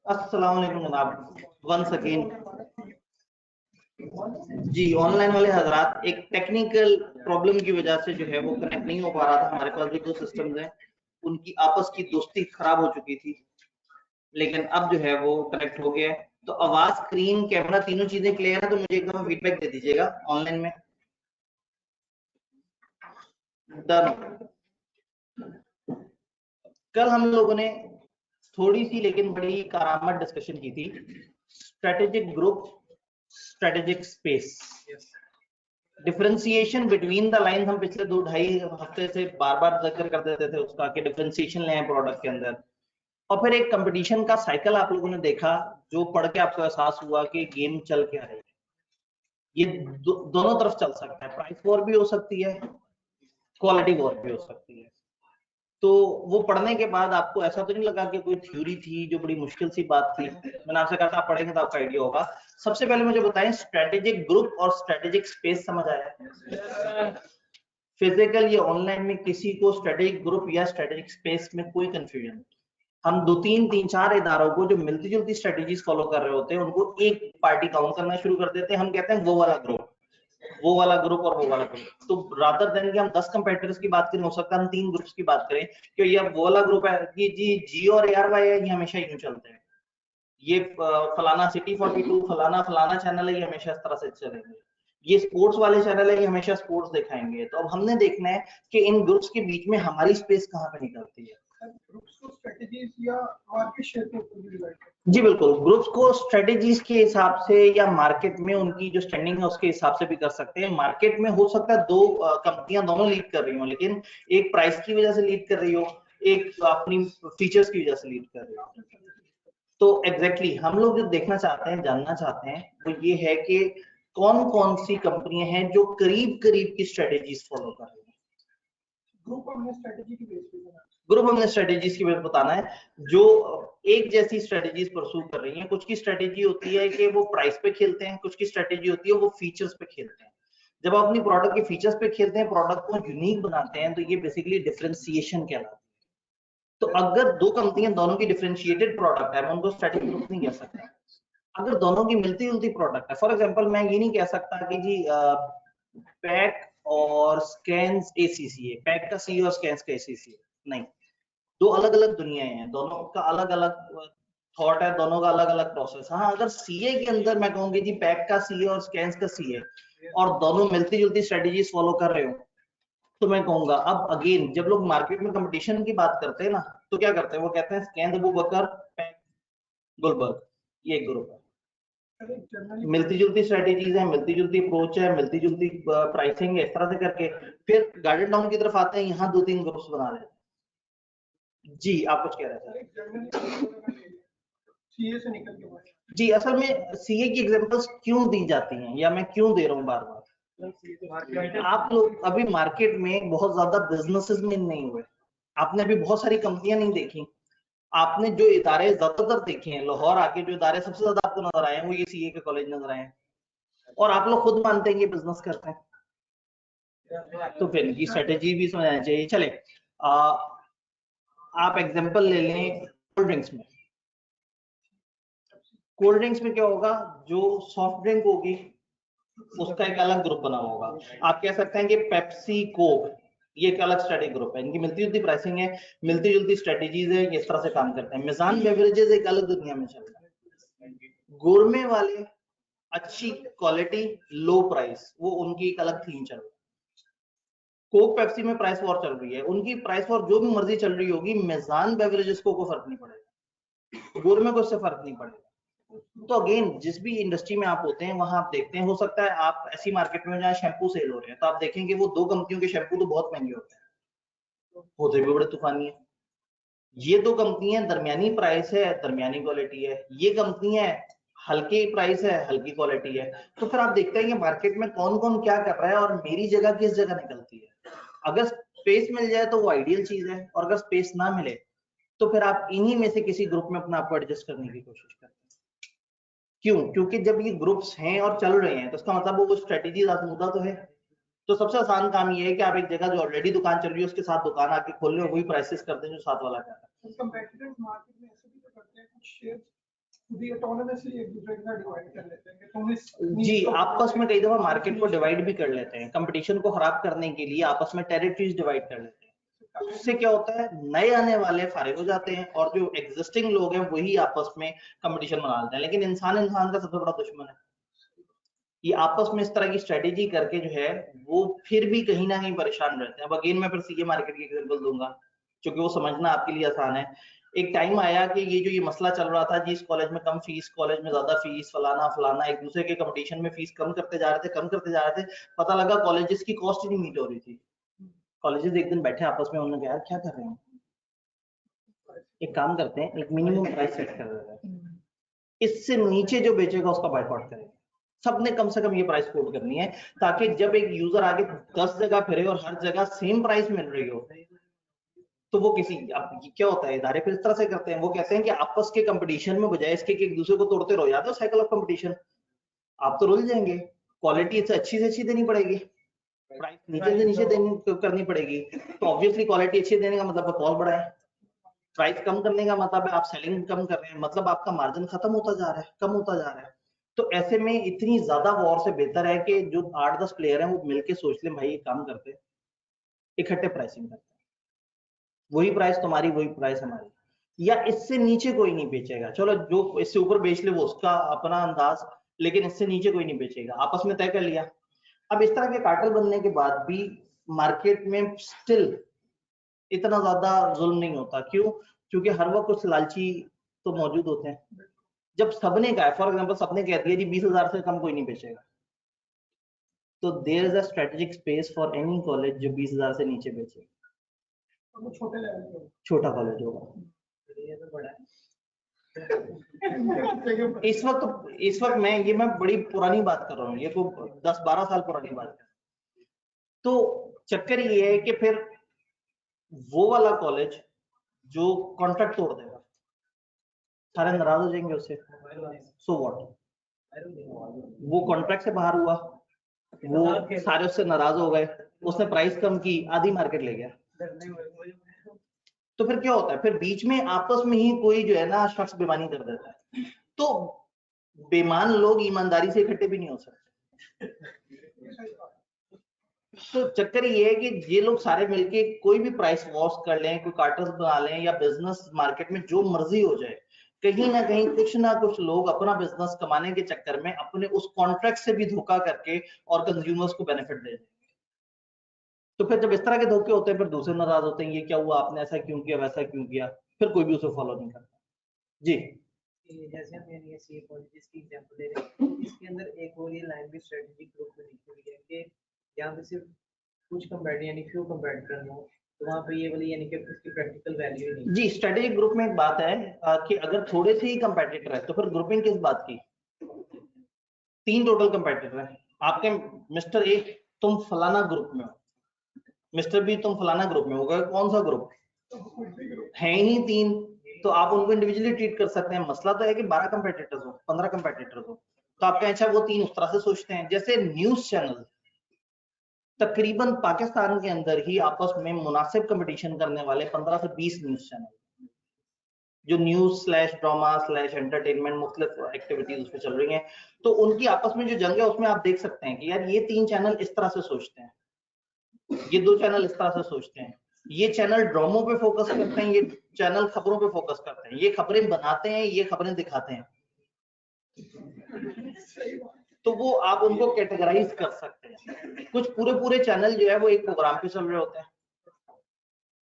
अस्सलाम वालेकुम जनाब, वंस अगेन। जी, ऑनलाइन वाले हजरात एक टेक्निकल प्रॉब्लम की वजह से जो है वो कनेक्ट नहीं हो पा रहा था। हमारे पास भी दो सिस्टम्स हैं, उनकी आपस की दोस्ती खराब हो चुकी थी, लेकिन अब जो है वो कनेक्ट हो गया है। तो आवाज, स्क्रीन, कैमरा तीनों चीजें क्लियर है, तो मुझे एकदम फीडबैक दे दीजिएगा ऑनलाइन में। डन। कल हम लोगों ने थोड़ी सी लेकिन बड़ी कारामद डिस्कशन की थी, strategic group, strategic space, differentiation between the line. हम पिछले 2-2.5 हफ्ते से बार बार जिक्र कर देते थे उसका कि डिफरेंशिएशन लें प्रोडक्ट के अंदर। और फिर एक कंपटीशन का साइकिल आप लोगों ने देखा, जो पढ़ के आपको एहसास हुआ कि गेम चल क्या रही है। ये दोनों तरफ चल सकता है, प्राइस वॉर भी हो सकती है, क्वालिटी वॉर भी हो सकती है। तो वो पढ़ने के बाद आपको ऐसा तो नहीं लगा कि कोई थ्योरी थी जो बड़ी मुश्किल सी बात थी? मैंने आपसे कहा था आप पढ़ेंगे तो आपका आइडिया होगा। सबसे पहले मुझे बताएं, स्ट्रेटेजिक ग्रुप और स्ट्रेटेजिक स्पेस समझ आया? फिजिकल या ऑनलाइन में किसी को स्ट्रेटेजिक ग्रुप या स्ट्रेटेजिक स्पेस में कोई कंफ्यूजन? हम 2-3-4 इदारों को जो मिलती जुलती स्ट्रेटेजीज फॉलो कर रहे होते हैं उनको एक पार्टी काउंट करना शुरू कर देते हैं। हम कहते हैं वो वाला ग्रुप, वो वाला ग्रुप और वो वाला ग्रुप। तो रादर देन कि हम 10 कंपेटिटर्स की बात करें, हो सकता है हम 3 ग्रुप्स की बात करें कि ये वो वाला ग्रुप है कि जी और ARY है, ये हमेशा यूं चलते हैं, ये फलाना सिटी 42 फलाना फलाना चैनल है, ये हमेशा इस तरह से चलेंगे, ये स्पोर्ट्स वाले चैनल है, ये हमेशा स्पोर्ट्स दिखाएंगे। तो अब हमने देखना है कि इन ग्रुप्स के बीच में हमारी स्पेस कहाँ पे निकलती है। ग्रुप्स को स्ट्रेटजीज या मार्केट शेयर के ऊपर डिवाइड करते हैं। जी बिल्कुल, ग्रुप्स को स्ट्रेटजीज के हिसाब से या मार्केट में उनकी जो स्टैंडिंग है उसके हिसाब से भी कर सकते हैं। मार्केट में हो सकता है दो कंपनियां दोनों लीड कर रही हो, लेकिन एक प्राइस की वजह से लीड कर रही हो, एक अपनी फीचर्स की वजह से लीड कर रही हो। तो एग्जैक्टली हम लोग जो देखना चाहते हैं, जानना चाहते हैं, वो ये है कि कौन कौन सी कंपनियां हैं जो करीब करीब की स्ट्रेटेजीज फॉलो कर रही हैं। ग्रुप हमने स्ट्रेटेजी की बेस पे ग्रुप हमने स्ट्रेटेजीज की बेस बताना है जो एक जैसी स्ट्रेटेजीज परस्यू कर रही हैं। कुछ की स्ट्रेटेजी होती है कि वो प्राइस पे खेलते हैं, कुछ की स्ट्रेटेजी होती है वो फीचर्स पे खेलते हैं। जब आप अपनी प्रोडक्ट के फीचर्स पे खेलते हैं, प्रोडक्ट को यूनिक बनाते हैं, तो ये बेसिकली डिफरेंशिएशन कहलाता है। तो अगर दो कंपनियां दोनों की डिफरेंशिएटेड प्रोडक्ट है, मैं उनको स्ट्रेटेजिक ग्रुप नहीं कह सकता। अगर दोनों की मिलती जुलती प्रोडक्ट है, फॉर एग्जांपल मैं ये नहीं कह सकता कि जी पैक और स्कैन्स ACC है, पैक का CA और स्कैन्स का ACC है, नहीं। दो अलग अलग दुनियाएं हैं, दोनों का अलग अलग थॉट है, दोनों का अलग अलग प्रोसेस। हाँ, अगर CA के अंदर मैं कहूंगी जी पैक का CA और स्कैन्स का CA और दोनों मिलती जुलती स्ट्रेटेजीज फॉलो कर रहे हो, तो मैं कहूंगा। अब अगेन जब लोग मार्केट में कंपटीशन की बात करते हैं ना, तो क्या करते हैं, वो कहते हैं स्कैन अबू बकर, पैक गुलबर्ग, ये एक ग्रुप है। मिलती जुलती स्ट्रेटेजीज है, मिलती जुलती अप्रोच है, मिलती जुलती प्राइसिंग है, इस तरह से करके फिर गार्डन टाउन की तरफ आते हैं, यहाँ 2-3 ग्रुप्स बना रहे हैं। जी आप कुछ कह रहे थे? सीए से निकल के जी, असल में सीए की एग्जांपल्स क्यों दी जाती हैं या मैं क्यों दे रहा हूँ बार बार? आप लोग अभी मार्केट में बहुत ज्यादा बिजनेसेस में नहीं हुए, आपने अभी बहुत सारी कंपनियां नहीं देखी, आपने जो इदारे ज्यादातर देखे हैं, लाहौर आके जो इदारे सबसे ज्यादा आपको नजर आए हैं वो ये सीए के कॉलेज नजर आए हैं, और आप लोग खुद मानते हैं कि बिजनेस करते हैं, तो फिर इनकी स्ट्रेटेजी भी समझना चाहिए। चले आप एग्जांपल ले लें कोल्ड ड्रिंक्स में। कोल्ड ड्रिंक्स में क्या होगा, जो सॉफ्ट ड्रिंक होगी उसका एक अलग ग्रुप बना होगा। आप कह सकते हैं कि पेप्सी कोक ये एक अलग स्ट्रेटेजिक ग्रुप है, इनकी मिलती जुलती प्राइसिंग है, मिलती जुलती स्ट्रेटेजीज है, ये इस तरह से काम करते हैं। मिजान बेवरेजेस एक अलग दुनिया में चल रहा है, गोरमे वाले अच्छी क्वालिटी लो प्राइस, वो उनकी एक अलग थीम चल रही है। कोक पेप्सी में प्राइस वॉर चल रही है, उनकी प्राइस वॉर जो भी मर्जी चल रही होगी, मिजान बेवरेजेस को फर्क नहीं पड़ेगा, गोरमे को इससे फर्क नहीं पड़ेगा। तो अगेन जिस भी इंडस्ट्री में आप होते हैं वहां आप देखते हैं, हो सकता है आप ऐसी मार्केट में जहाँ शैम्पू सेल हो रहे हैं, तो आप देखेंगे वो दो कंपनियों के शैम्पू तो बहुत महंगे होते हैं, होते भी बड़े तूफानी है। ये दो कंपनियां दरमियानी प्राइस है, दरमियानी क्वालिटी है, ये कंपनियां हल्की प्राइस है, हल्की क्वालिटी है। तो फिर आप देखते हैं कि मार्केट में कौन कौन क्या कर रहा है और मेरी जगह किस जगह निकलती है। अगर स्पेस मिल जाए तो वो आइडियल चीज है, और अगर स्पेस ना मिले तो फिर आप इन्हीं में से किसी ग्रुप में अपना आपको एडजस्ट करने की कोशिश करते हैं। क्यों? क्योंकि जब ये ग्रुप्स हैं और चल रहे हैं तो इसका मतलब वो स्ट्रेटेजी आजमूदा तो है। तो सबसे आसान काम ये है कि आप एक जगह जो ऑलरेडी दुकान चल रही है उसके साथ दुकान आके खोल रहे हो, वही प्राइसेस करते हैं जो साथ वाला कर रहा है। कंपेटिटिव मार्केट में ऐसे भी तो करते हैं, कुछ शेयर्स खुद ही ऑटोनोमसली एक दूसरे के साथ डिवाइड कर लेते हैं कि तुम इस जी, आपस में कई दफा मार्केट को डिवाइड भी कर लेते हैं, कंपटीशन को खराब करने के लिए आपस में टेरिटरीज डिवाइड कर लेते हैं। उससे क्या होता है, नए आने वाले फारिग हो जाते हैं और जो एग्जिस्टिंग लोग हैं वही आपस में कंपटीशन बना लेते हैं। लेकिन इंसान इंसान का सबसे बड़ा दुश्मन है। ये आपस में इस तरह की स्ट्रेटेजी करके जो है वो फिर भी कहीं ना कहीं परेशान रहते हैं। अब अगेन मैं फिर सीए मार्केट की एग्जांपल दूंगा क्योंकि वो समझना आपके लिए आसान है। एक टाइम आया कि ये मसला चल रहा था, जिस कॉलेज में कम फीस, कॉलेज में ज्यादा फीस, फलाना फलाना, एक दूसरे के कंपटीशन में फीस कम करते जा रहे थे। पता लगा कॉलेजेस की कॉस्ट ही नहीं मीट हो रही थी। कॉलेजेस एक दिन बैठे आपस में, उन्होंने कहा यार क्या कर रहे हैं, एक काम करते हैं, एक मिनिमम प्राइस सेट कर देते हैं, इससे नीचे जो बेचेगा उसका बायकॉट करेंगे। सबने कम से कम ये प्राइस कोट करनी है ताकि जब एक यूजर आगे 10 जगह फिरे और हर जगह सेम प्राइस मिल रही हो तो वो किसी, अब क्या होता है इदारे फिर इस तरह से करते हैं, वो कहते हैं कि आपस के कंपटीशन में बजाय इसके कि एक दूसरे को तोड़ते रहो, याद हो साइकिल ऑफ कंपटीशन, आप तो रुल जाएंगे, क्वालिटी से अच्छी देनी पड़ेगी, प्राइस नीचे से नीचे देनी करनी पड़ेगी, तो ऑब्वियसली क्वालिटी अच्छी देने का मतलब कॉस्ट बढ़ाए, प्राइस कम करने का मतलब है आप सेलिंग कम कर रहे हैं, मतलब आपका मार्जिन खत्म होता जा रहा है, कम होता जा रहा है। तो ऐसे में इतनी ज्यादा वॉर से बेहतर है कि जो 8-10 प्लेयर हैं वो मिलके सोच लें भाई ये काम करते हैं, इकट्ठे प्राइसिंग करते हैं, वही प्राइस तुम्हारी वही प्राइस हमारी, या इससे नीचे कोई नहीं बेचेगा, चलो जो इससे ऊपर बेच ले वो उसका अपना अंदाज, लेकिन इससे नीचे कोई नहीं बेचेगा, आपस में तय कर लिया। अब इस तरह के कार्टेल बनने के बाद भी मार्केट में स्टिल इतना ज्यादा जुल्म नहीं होता, क्यों? क्योंकि हर वक्त कुछ लालची तो मौजूद होते हैं। जब सबने कहा, फॉर एग्जांपल सबने कह दिया जी 20,000 से कम कोई नहीं बेचेगा, तो there is a strategic space for any college जो 20,000 से नीचे बेचे, छोटे लेवल पे छोटा कॉलेज होगा। ये तो बड़ा है। इस वक्त मैं बड़ी पुरानी बात कर रहा हूँ, ये तो 10-12 साल पुरानी बात है। तो चक्कर ये है कि फिर वो वाला कॉलेज जो कॉन्ट्रैक्ट तोड़ देगा, सारे नाराज हो जाएंगे उससे, सो व्हाट, वो कॉन्ट्रैक्ट से बाहर हुआ, वो सारे उससे नाराज हो गए, उसने प्राइस कम की, आधी मार्केट ले गया, तो फिर क्या होता है, फिर बीच में आपस में ही कोई जो है ना शख्स बेईमानी कर देता है, तो बेईमान लोग ईमानदारी से इकट्ठे भी नहीं हो सकते। तो चक्कर ये है कि ये लोग सारे मिलके कोई भी प्राइस वॉर्स कर लें, कोई कार्टल्स बना लें, या बिजनेस मार्केट में जो मर्जी हो जाए, कहीं ना कुछ लोग अपना बिजनेस कमाने के चक्कर में अपने उस कॉन्ट्रैक्ट से भी धोखा करके और कंज्यूमर्स को बेनिफिट दे देंगे। तो फिर जब इस तरह के धोखे होते हैं फिर दूसरे नाराज होते हैं, ये क्या हुआ, आपने ऐसा क्यों किया, वैसा क्यों किया, फिर कोई भी उसे फॉलो नहीं करता। जी, जैसे हम ये सीए पॉलिटिक्स की एग्जांपल ले रहे हैं, इसके अंदर एक और ये लाइन भी स्ट्रेटेजिक ग्रुप में लिखी हुई है कि यहाँ पे सिर्फ कुछ कंपेटिटर यानी फ्यू कंपेटिटर हो, तो वहाँ पे ये वाली यानी कि उसकी प्रैक्टिकल वैल्यू नहीं। जी, स्ट्रेटेजिक ग्रुप में एक बात है कि अगर थोड़े से ही कंपेटिटर है तो फिर ग्रुपिंग किस बात की, 3 टोटल कंपेटिटर है आपके, मिस्टर ए तुम फलाना ग्रुप में हो, मिस्टर बी तुम फलाना ग्रुप में हो, कौन सा ग्रुप है ही 3, तो आप उनको इंडिविजुअली ट्रीट कर सकते हैं। मसला तो है कि 12 कंपेटिटर्स हो, 15 कंपेटिटर्स हो, तो आपका अच्छा वो 3 उस तरह से सोचते हैं। जैसे न्यूज चैनल तकरीबन पाकिस्तान के अंदर ही आपस में मुनासिब कंपटीशन करने वाले 15 से 20 न्यूज चैनल जो news slash drama slash entertainment मुख्तलिफ एक्टिविटीज उसमें चल रही हैं, तो उनकी आपस में जो जंग है उसमें आप देख सकते हैं कि यार ये 3 चैनल इस तरह से सोचते हैं, ये 2 चैनल इस तरह से सोचते हैं, ये चैनल ड्रामों पे फोकस करते हैं, ये चैनल खबरों पे फोकस करते हैं, ये खबरें बनाते हैं, ये खबरें दिखाते हैं, तो वो आप उनको कैटेगराइज कर सकते हैं। कुछ पूरे चैनल जो है वो एक प्रोग्राम पे चल रहे होते हैं,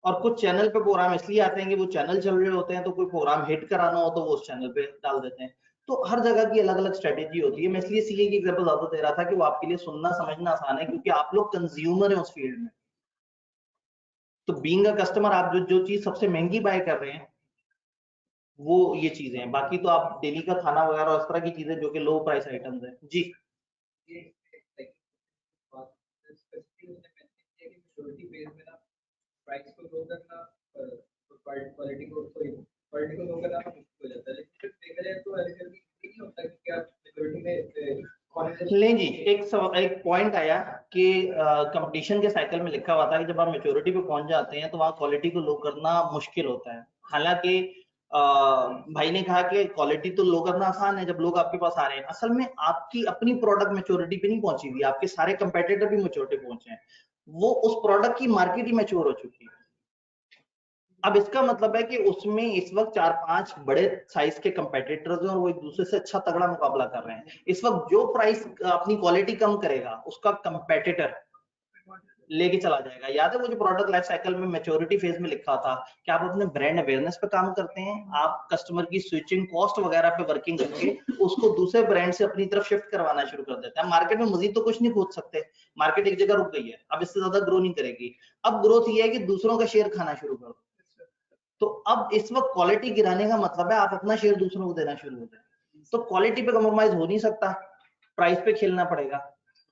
और कुछ चैनल पे प्रोग्राम इसलिए आते हैं कि वो चैनल चल रहे होते हैं, तो कोई प्रोग्राम हिट कराना हो तो वो उस चैनल पे डाल देते हैं। तो हर जगह की अलग अलग स्ट्रेटेजी होती है। मैं इसलिए सीए की एग्जांपल ज्यादा दे रहा था कि वो आपके लिए सुनना समझना आसान है, क्योंकि आप लोग कंज्यूमर हैं उस फील्ड में। तो बीइंग अ कस्टमर आप जो चीज सबसे महंगी बाय कर रहे हैं वो ये चीजें हैं, बाकी तो आप डेली का खाना वगैरह उस तरह की चीजें जो कि लो प्राइस आइटम्स है। जी, प्राइस को लो करना, क्वालिटी को लो करना हो जाता है, लेकिन देखा जाए तो ऐसे नहीं होता कि आप सिक्योरिटी में लें जी, एक पॉइंट आया कि कंपटीशन के साइकिल में लिखा हुआ था कि जब आप मैच्योरिटी पे पहुंच जाते हैं तो वहाँ क्वालिटी को लो करना मुश्किल होता है। हालांकि भाई ने कहा कि क्वालिटी तो लो करना आसान है जब लोग आपके पास आ रहे हैं। असल में आपकी अपनी प्रोडक्ट मैच्योरिटी पे नहीं पहुंची हुई, आपके सारे कंपेटिटर भी मैच्योरिटी पहुंचे हैं, वो उस प्रोडक्ट की मार्केट ही मैच्योर हो चुकी है। अब इसका मतलब है कि उसमें इस वक्त 4-5 बड़े साइज के कंपेटिटर्स हैं और वो एक दूसरे से अच्छा तगड़ा मुकाबला कर रहे हैं। इस वक्त जो प्राइस अपनी क्वालिटी कम करेगा उसका कंपेटिटर लेके चला जाएगा। याद है वो जो प्रोडक्ट लाइफ साइकिल में मैच्योरिटी फेज में लिखा था कि आप अपने ब्रांड अवेयरनेस पे काम करते हैं, आप कस्टमर की स्विचिंग कॉस्ट वगैरह पे वर्किंग करके उसको दूसरे ब्रांड से अपनी तरफ शिफ्ट करवाना शुरू कर देते हैं। मार्केट में मजीद तो कुछ नहीं खोज सकते, मार्केट एक जगह रुक गई है, अब इससे ज्यादा ग्रो नहीं करेगी। अब ग्रोथ ये है कि दूसरों का शेयर खाना शुरू कर दो। तो अब इस वक्त क्वालिटी गिराने का मतलब है आप अपना शेयर दूसरों को देना शुरू हो जाए। तो क्वालिटी पे कॉम्प्रोमाइज हो नहीं सकता, प्राइस पे खेलना पड़ेगा,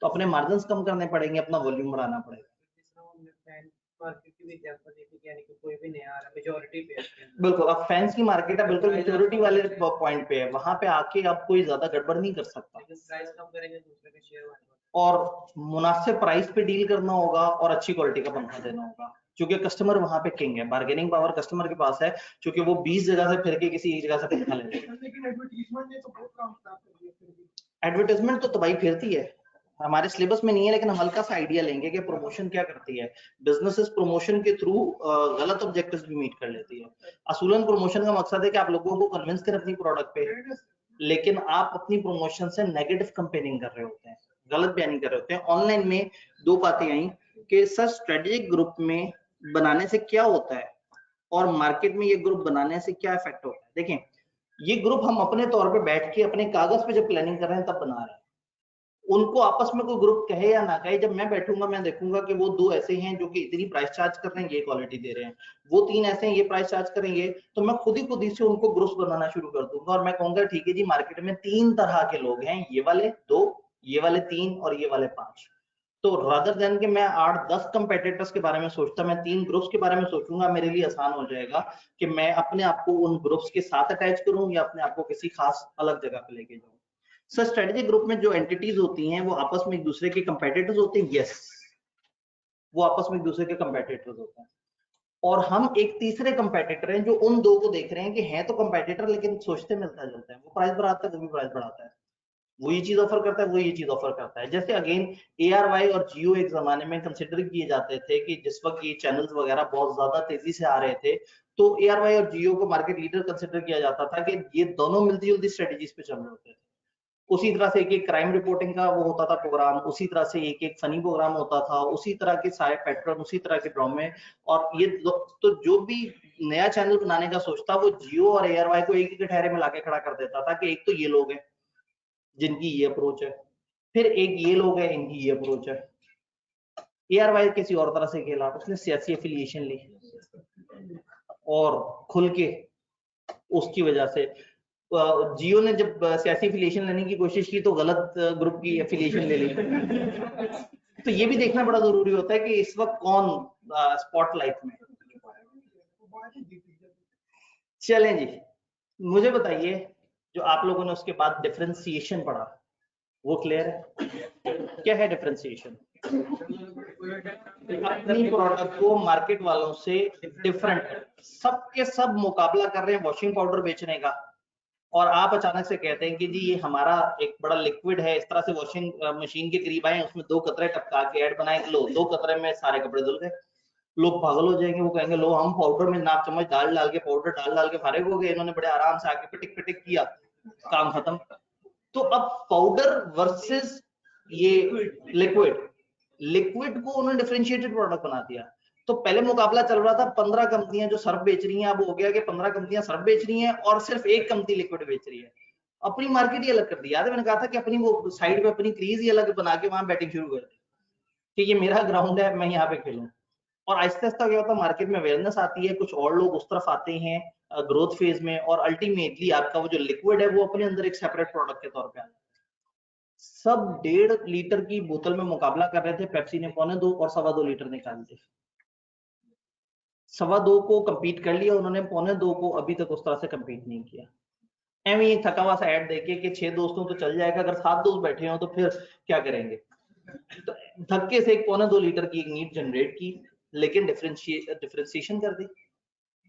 तो अपने मार्जिन कम करने पड़ेंगे, अपना वॉल्यूम बढ़ाना पड़ेगा। बिल्कुल, अब फैंस की मार्केट है, बिल्कुल मैच्योरिटी वाले पॉइंट पे है, वहां पे आके आप कोई ज्यादा गड़बड़ नहीं कर सकता प्राइस कम करेंगे दूसरे के शेयर और मुनासिब प्राइस पे डील करना होगा और अच्छी क्वालिटी का पंखा देना होगा, क्योंकि कस्टमर वहां पे किंग है, बार्गेनिंग पावर कस्टमर के पास है, क्योंकि वो 20 जगह से फिर के किसी एक जगह से पंखा लेते हैं। लेकिन एडवर्टाइजमेंट ने तो बहुत काम खराब कर दिया फिर भी। एडवर्टाइजमेंट तो तबाही फेरती है, हमारे सिलेबस में नहीं है, लेकिन हम हल्का सा आइडिया लेंगे कि प्रमोशन क्या करती है। बिजनेसेस प्रमोशन के थ्रू गलत ऑब्जेक्टिव्स भी मीट कर लेती है। असूलन प्रमोशन का मकसद है कि आप लोगों को कन्विंस करें अपनी प्रोडक्ट पे, लेकिन आप अपनी प्रमोशन से नेगेटिव कंपेयरिंग कर रहे होते हैं, गलत बयानी कर रहे होते हैं। ऑनलाइन में दो बातें आई कि सर स्ट्रेटेजिक ग्रुप में बनाने से क्या होता है और मार्केट में ये ग्रुप बनाने से क्या इफेक्ट होता है। देखें, ये ग्रुप हम अपने तौर पे बैठ के अपने कागज पे जब प्लानिंग कर रहे हैं तब बना रहे हैं। उनको आपस में कोई ग्रुप कहे या ना कहे, जब मैं बैठूंगा मैं देखूंगा कि वो दो ऐसे हैं जो कि इतनी प्राइस चार्ज कर रहे हैं, ये क्वालिटी दे रहे हैं, वो तीन ऐसे हैं ये प्राइस चार्ज करेंगे, तो मैं खुद ही से उनको ग्रुप्स बनाना शुरू कर दूंगा और मैं कहूंगा ठीक है जी, मार्केट में 3 तरह के लोग हैं, ये वाले 2, ये वाले 3 और ये वाले 5। तो रादर देन कि मैं 8-10 कंपेटिटर्स के बारे में सोचता, मैं 3 ग्रुप्स के बारे में सोचूंगा, मेरे लिए आसान हो जाएगा कि मैं अपने आप को उन ग्रुप्स के साथ अटैच करूं या अपने आप को किसी खास अलग जगह पे लेके जाऊं। सर स्ट्रेटेजिक ग्रुप में जो एंटिटीज होती हैं वो आपस में एक दूसरे के कंपेटिटर्स होते हैं, यस, वो आपस में एक दूसरे के कंपेटिटर्स होते हैं। और हम एक तीसरे कंपेटिटर हैं जो उन दो को देख रहे हैं कि हैं तो कंपेटिटर लेकिन सोचते मिलता जुलता है, वो प्राइस बढ़ाता है, कभी प्राइस बढ़ाता है, वो ये चीज ऑफर करता है, वो ये चीज ऑफर करता है। जैसे अगेन ARY और जियो एक जमाने में कंसिडर किए जाते थे कि जिस वक्त ये चैनल्स वगैरह बहुत ज्यादा तेजी से आ रहे थे, तो ARY और जियो को मार्केट लीडर कंसिडर किया जाता था कि ये दोनों मिलती जुलती स्ट्रेटेजीज पे चल रहे होते थे। उसी तरह से एक क्राइम रिपोर्टिंग का वो होता था प्रोग्राम, उसी तरह से एक फनी प्रोग्राम होता था, उसी तरह के सारे पैटर्न, उसी तरह के ड्रामे। और ये तो जो भी नया चैनल बनाने का सोचता वो जियो और ARY को एक ही कटहरे में लाके खड़ा कर देता था कि एक तो ये लोग हैं जिनकी ये अप्रोच है, फिर एक ये लोग हैं इनकी ये अप्रोच है। ARY किसी और तरह से खेला, उसने सियासी एफिलिएशन ली और खुल के उसकी वजह से जियो ने जब सियासी एफिलिएशन लेने की कोशिश की तो गलत ग्रुप की एफिलिएशन ले ली। तो ये भी देखना बड़ा जरूरी होता है कि इस वक्त कौन स्पॉटलाइट में। चलें जी, मुझे बताइए जो आप लोगों ने उसके बाद डिफरेंशिएशन पढ़ा वो क्लियर है? क्या है डिफरेंशिएशन? अपनी प्रोडक्ट को मार्केट वालों से डिफरेंट, सबके सब मुकाबला कर रहे हैं वॉशिंग पाउडर बेचने का, और आप अचानक से कहते हैं कि जी ये हमारा एक बड़ा लिक्विड है, इस तरह से वॉशिंग मशीन के करीब आए, उसमें 2 कतरे टपका के ऐड बनाए, लो 2 कतरे में सारे कपड़े धुल गए। लोग पागल हो जाएंगे, वो कहेंगे लो हम पाउडर में नाक चम्मच डाल डाल के पाउडर डाल डाल के फारिग हो गए, इन्होंने बड़े आराम से आके पिटिक पिटिक किया, काम खत्म। तो अब पाउडर वर्सेस ये लिक्विड को उन्होंने डिफरेंशिएटेड प्रोडक्ट बना दिया। तो पहले मुकाबला चल रहा था 15 कंपनियां जो सर्फ बेच रही हैं, अब हो गया कि 15 कंपनियां सर्फ बेच रही हैं और सिर्फ एक कंपनी लिक्विड बेच रही है। अपनी मार्केट ही अलग कर दी। याद है मैंने कहा था कि अपनी वो साइड पे अपनी क्रीज ही अलग बना के वहां बैटिंग शुरू कर दी कि ये मेरा ग्राउंड है, मैं यहाँ पे खेलूं। और आहिस्ता आहिस्ता क्या होता है, मार्केट में अवेयरनेस आती है, कुछ और लोग उस तरफ आते हैं ग्रोथ फेज में, और अल्टीमेटली आपका वो जो लिक्विड है वो अपने अंदर एक सेपरेट प्रोडक्ट के तौर पे आता है। सब 1.5 लीटर की बोतल में मुकाबला कर रहे थे, पेप्सी ने 2.25 और 2.25 लीटर निकाल दिए। 2.25 को कंपीट कर लिया उन्होंने, 2.25 को अभी तक उस तरह से कंपीट नहीं किया। एवं ये थका हुआ सा ऐड देके कि 6 दोस्तों तो चल जाएगा, अगर 7 दोस्त बैठे हो तो फिर क्या करेंगे। तो धक्के से 1.25 लीटर की एक नीड जनरेट की, लेकिन डिफरेंशिएशन कर दी।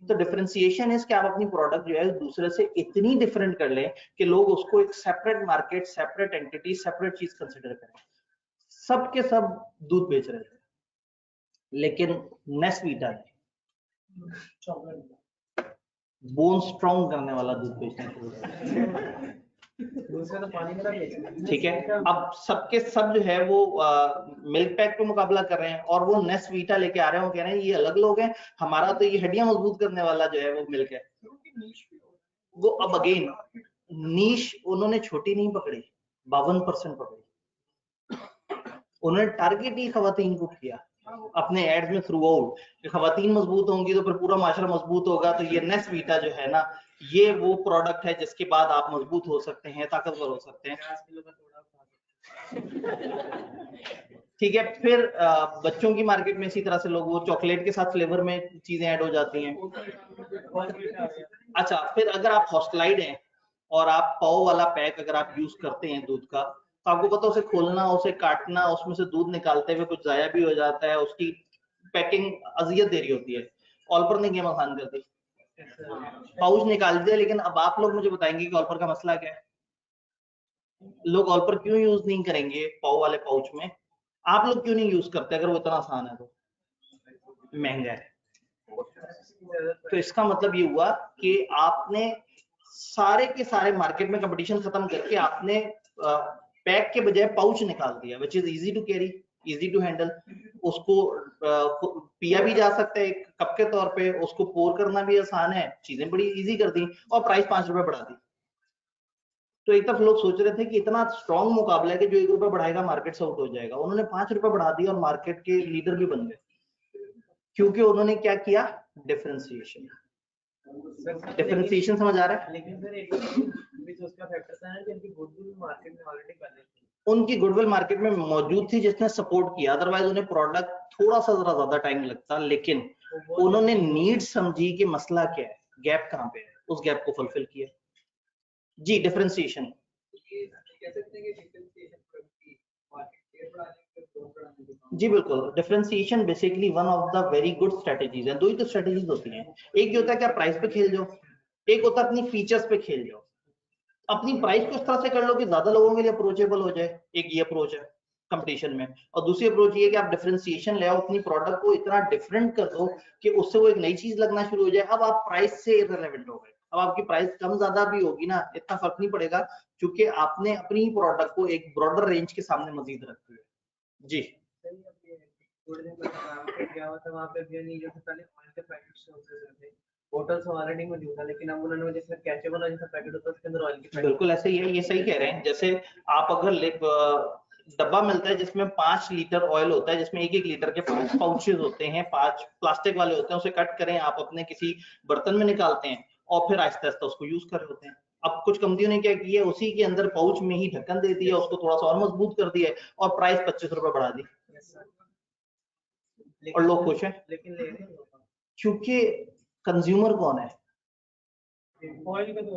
तो डिफरेंशिएशन इज कि आप अपनी प्रोडक्ट जो है दूसरे से इतनी डिफरेंट कर लें कि लोग उसको एक separate market, separate entity, separate चीज कंसिडर करें। सब के सब दूध बेच रहे थे, लेकिन नेस्वीटा ने बोन स्ट्रॉन्ग करने वाला दूध बेचना शुरू कर दूसरा तो पानी वाला बेच। ठीक है। अब सबके सब जो है वो मिल्क पैक पे मुकाबला कर रहे हैं और वो नेस्वीटा लेके आ रहे हैं, वो कह रहे हैं ये अलग लोग हैं, हमारा तो ये हड्डियां मजबूत करने वाला जो है वो मिल्क है। वो अब अगेन नीश उन्होंने छोटी नहीं पकड़ी, 52% पकड़ी। उन्होंने टारगेट ही खवातीन को किया अपने एड्स में थ्रू आउट, कि खवातीन मजबूत होंगी तो फिर पूरा माशरा मजबूत होगा। तो ये नेस्वीटा जो है ना, ये वो प्रोडक्ट है जिसके बाद आप मजबूत हो सकते हैं, ताकतवर हो सकते हैं। ठीक है। फिर बच्चों की मार्केट में इसी तरह से लोग वो चॉकलेट के साथ फ्लेवर में चीजें ऐड हो जाती हैं। अच्छा, फिर अगर आप हॉस्टलाइड हैं और आप पाव वाला पैक अगर आप यूज करते हैं दूध का, तो आपको पता उसे खोलना, उसे काटना, उसमें से दूध निकालते हुए कुछ जाया भी हो जाता है, उसकी पैकिंग अजियत देरी होती है। ऑल्पर ने गेम आसान कर दी, पाउच निकाल दिया। लेकिन अब आप लोग मुझे बताएंगे कि ऑल्पर का मसला क्या है, लोग ऑल्पर क्यों यूज नहीं करेंगे पाव वाले पाउच में, आप लोग क्यों नहीं यूज करते अगर वो इतना आसान है तो? महंगा है। तो इसका मतलब ये हुआ कि आपने सारे के सारे मार्केट में कंपटीशन खत्म करके आपने पैक के बजाय पाउच निकाल दिया, which is easy to carry, easy to handle. उसको पिया भी जा सकता है एक कप के तौर पे, उसको पोर करना भी आसान है, चीजें बड़ी इजी कर दी और प्राइस 5 रुपए बढ़ा दी। तो एक तरफ लोग सोच रहे थे कि इतना स्ट्रॉन्ग मुकाबला है कि जो 1 रुपए बढ़ाएगा मार्केट से आउट हो जाएगा, उन्होंने 5 रुपए बढ़ा दिया और मार्केट के लीडर भी बन गए, क्योंकि उन्होंने क्या किया, डिफरेंशिएशन। डिफरेंशिएशन समझ आ रहा है? लेकिन सर एक भी उसका फैक्टर था ना कि उनकी गुडविल मार्केट में ऑलरेडी पहले थी, उनकी गुडविल मार्केट में मौजूद थी जिसने सपोर्ट किया, अदरवाइज उन्हें प्रोडक्ट थोड़ा सा जरा ज्यादा टाइम लगता। लेकिन उन्होंने नीड समझी कि मसला क्या है, गैप कहाँ पे है, उस गैप को फुलफिल किया। जी, डिफरेंशिएशन। जी बिल्कुल, differentiation basically one of the very good strategies है। दो ही तो स्ट्रेटेजीज होती हैं, एक जो होता है कि आप प्राइस पे खेल जाओ, एक होता है अपनी फीचर्स पे खेल जाओ। अपनी प्राइस को इस तरह से कर लो कि ज्यादा लोगों के लिए अप्रोचेबल हो जाए, एक ये अप्रोच है कंपटीशन में। और दूसरी अप्रोच ये है कि आप डिफरेंशिएशन ले आओ, अपनी प्रोडक्ट को इतना डिफरेंट कर दो कि उससे वो एक नई चीज लगना शुरू हो जाए। अब आप प्राइस से इररिलेवेंट हो गए, अब आपकी प्राइस कम ज्यादा भी होगी ना, इतना फर्क नहीं पड़ेगा, क्योंकि आपने अपनी प्रोडक्ट को एक ब्रॉडर रेंज के सामने मजीद रखी है। जी वहाँ पे भी नहीं, जैसे पहले ऑयल के पैकेट्स होते थे, बोतल्स ऑलरेडी मौजूद है, लेकिन अब उन्होंने जैसे कैचअप वाला जैसा पैकेट होता है उसके अंदर ऑयल के, बिल्कुल ऐसे ही है, ये सही कह रहे हैं। जैसे आप अगर डब्बा मिलता है जिसमें 5 लीटर ऑयल होता है, जिसमें 1-1 लीटर के 5 पाउचेस होते हैं, 5 प्लास्टिक वाले होते हैं, उसे कट करें आप अपने किसी बर्तन में निकालते हैं और फिर आहिस्ता आहिस्ता उसको यूज कर रहे होते हैं। अब कुछ कंपनियों ने क्या किया, उसी के अंदर पाउच में ही ढक्कन दे दिया, उसको थोड़ा सा और मजबूत कर दिया और प्राइस 25 रुपए बढ़ा दी और लोग खुश हैं। लेकिन ले रहे हैं क्योंकि कंज्यूमर कौन है,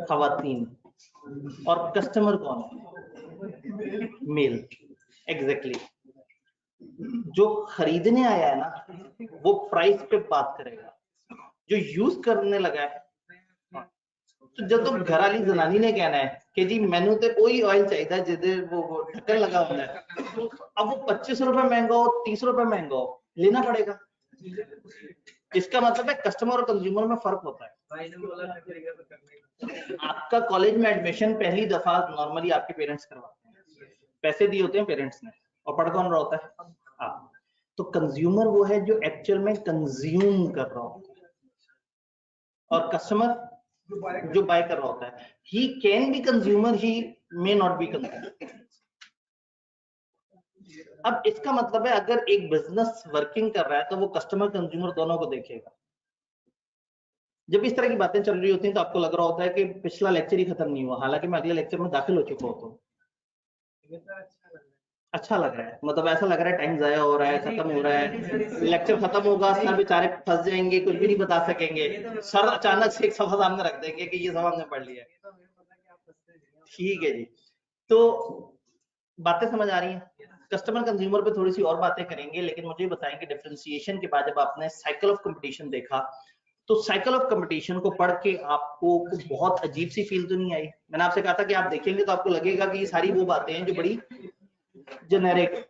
खवातीन, और कस्टमर कौन है, मेल। एग्जैक्टली जो खरीदने आया है ना वो प्राइस पे बात करेगा, जो यूज करने लगा है। तो जब तुम घर वाली जनानी ने कहना है कि जी मैनू तो कोई ऑयल चाहिए जिधर वो ढक्कन लगा होता है, अब वो 25 रुपए महंगा हो, 30 रुपए महंगा हो, लेना पड़ेगा। इसका मतलब है कस्टमर और कंज्यूमर में फर्क होता है। आपका कॉलेज में एडमिशन पहली दफा नॉर्मली आपके पेरेंट्स करवाते हैं, पैसे दिए होते हैं पेरेंट्स ने, और पढ़ कौन रहा होता है आप। तो कंज्यूमर वो है जो एक्चुअल में कंज्यूम कर रहा होता है, और कस्टमर जो बाय कर रहा होता है। He can be consumer, he may not be consumer. अब इसका मतलब है अगर एक बिजनेस वर्किंग कर रहा है तो वो कस्टमर कंज्यूमर दोनों को देखेगा। जब इस तरह की बातें चल रही होती हैं तो आपको लग रहा होता है कि पिछला लेक्चर ही खत्म नहीं हुआ, हालांकि मैं अगले लेक्चर में दाखिल हो चुका होता हूँ। अच्छा लग रहा है, मतलब ऐसा लग रहा है टाइम जाया हो रहा है, खत्म हो रहा है, लेक्चर खत्म होगा, सर बेचारे फंस जाएंगे, कुछ भी नहीं बता सकेंगे। सर अचानक से एक सफा सामने रख देंगे कि ये सब हमने पढ़ लिया है। ठीक है जी, तो बातें समझ आ रही हैं। कस्टमर कंज्यूमर पे थोड़ी सी और बातें करेंगे, लेकिन मुझे बताएं कि डिफरेंशिएशन के बाद जब आपने साइकिल ऑफ कंपटीशन देखा, तो साइकिल ऑफ कंपटीशन को पढ़ के आपको बहुत अजीब सी फील तो नहीं आई? मैंने आपसे कहा था कि आप देखेंगे तो आपको लगेगा कि ये सारी वो बातें हैं जो बड़ी जेनेरिक,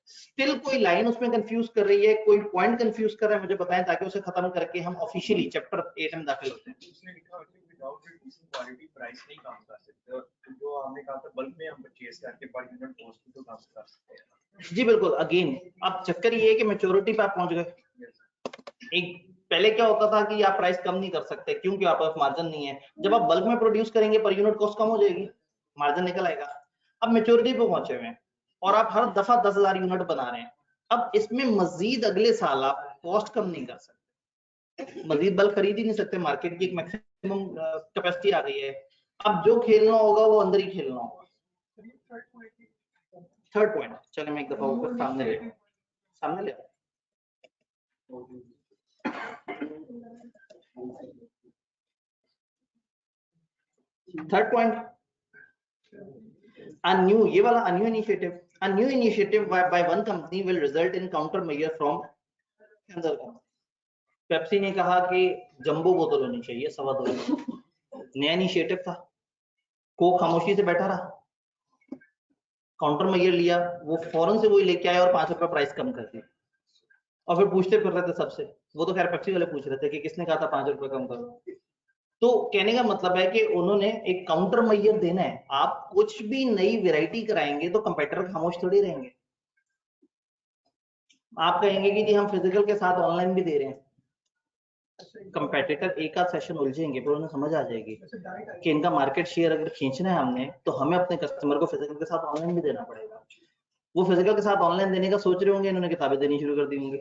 स्टिल कोई लाइन उसमें कंफ्यूज कर रही है, कोई पॉइंट कंफ्यूज कर रहा है, मुझे बताएं ताकि उसे खत्म करके हम ऑफिशियली चैप्टर 8 में दाखिल होते हैं। उसने लिखा कि विदाउट रिड्यूसिंग क्वालिटी प्राइस नहीं काम कर सकते, जो हमने कहा था बल्क में हम परचेज करके पर यूनिट कॉस्ट भी तो काम कर सकते हैं। जी बिल्कुल, अगेन अब चक्कर ये है कि मैच्योरिटी पे आप पहुंच गए। एक पहले क्या होता था कि आप प्राइस कम नहीं कर सकते क्योंकि आपके पास मार्जिन नहीं है। जब आप बल्क में प्रोड्यूस करेंगे पर यूनिट कॉस्ट कम हो जाएगी, मार्जिन निकल आएगा। अब मैच्योरिटी पे पहुंचे हुए हैं और आप हर दफा 10,000 यूनिट बना रहे हैं। अब इसमें मजीद अगले साल आप कॉस्ट कम नहीं कर सकते, मजीद बल्क खरीद ही नहीं सकते, मार्केट की एक मैक्सिमम कैपेसिटी आ गई है। अब जो खेलना होगा वो अंदर ही खेलना होगा। थर्ड पॉइंट, चलो मैं एक दफा ऊपर सामने ले थर्ड पॉइंट, ये वाला a new initiative by one company will result in counter measure from another company। Pepsi ने कहा कि जंबो बोतल होनी चाहिए 2.25, नया इनिशिएटिव था, कोक खामोशी से बैठा रहा, काउंटर मेजर लिया, वो फौरन से वही लेके आए और 5 रुपए प्राइस कम कर दी। और फिर पूछते फिर रहे थे सबसे, वो तो खैर पेप्सी वाले पूछ रहे थे कि किसने कहा था 5 रुपए कम करो। तो कहने का मतलब है कि उन्होंने एक काउंटर मेजर देना है। आप कुछ भी नई वैरायटी कराएंगे तो कंपेटिटर खामोश थोड़ी रहेंगे। आप कहेंगे कि जी हम फिजिकल के साथ ऑनलाइन भी दे रहे हैं, कंपेटिटर एक आध सेशन उलझेंगे पर उन्हें समझ आ जाएगी कि इनका मार्केट शेयर अगर खींचना है हमने तो हमें अपने कस्टमर को फिजिकल के साथ ऑनलाइन भी देना पड़ेगा। वो फिजिकल के साथ ऑनलाइन देने का सोच रहे होंगे, इन्होंने किताबें देनी शुरू कर दी होंगी।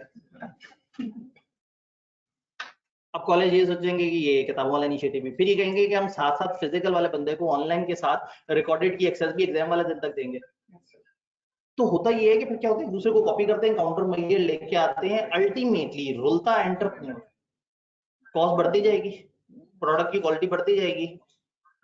अब कॉलेज ये सोचेंगे कि ये किताबों वाला इनिशिएटिव है, फिर ये कहेंगे कि हम साथ साथ फिजिकल वाले बंदे को ऑनलाइन के साथ रिकॉर्डेड की एक्सेस भी एग्जाम वाले दिन तक देंगे। तो होता ये है कि फिर क्या होता है, दूसरे को कॉपी करते हैं, काउंटर मेजर लेके आते हैं, अल्टीमेटली रुलता एंटरप्रेन्योर, कॉस्ट बढ़ती जाएगी, प्रोडक्ट की क्वालिटी बढ़ती जाएगी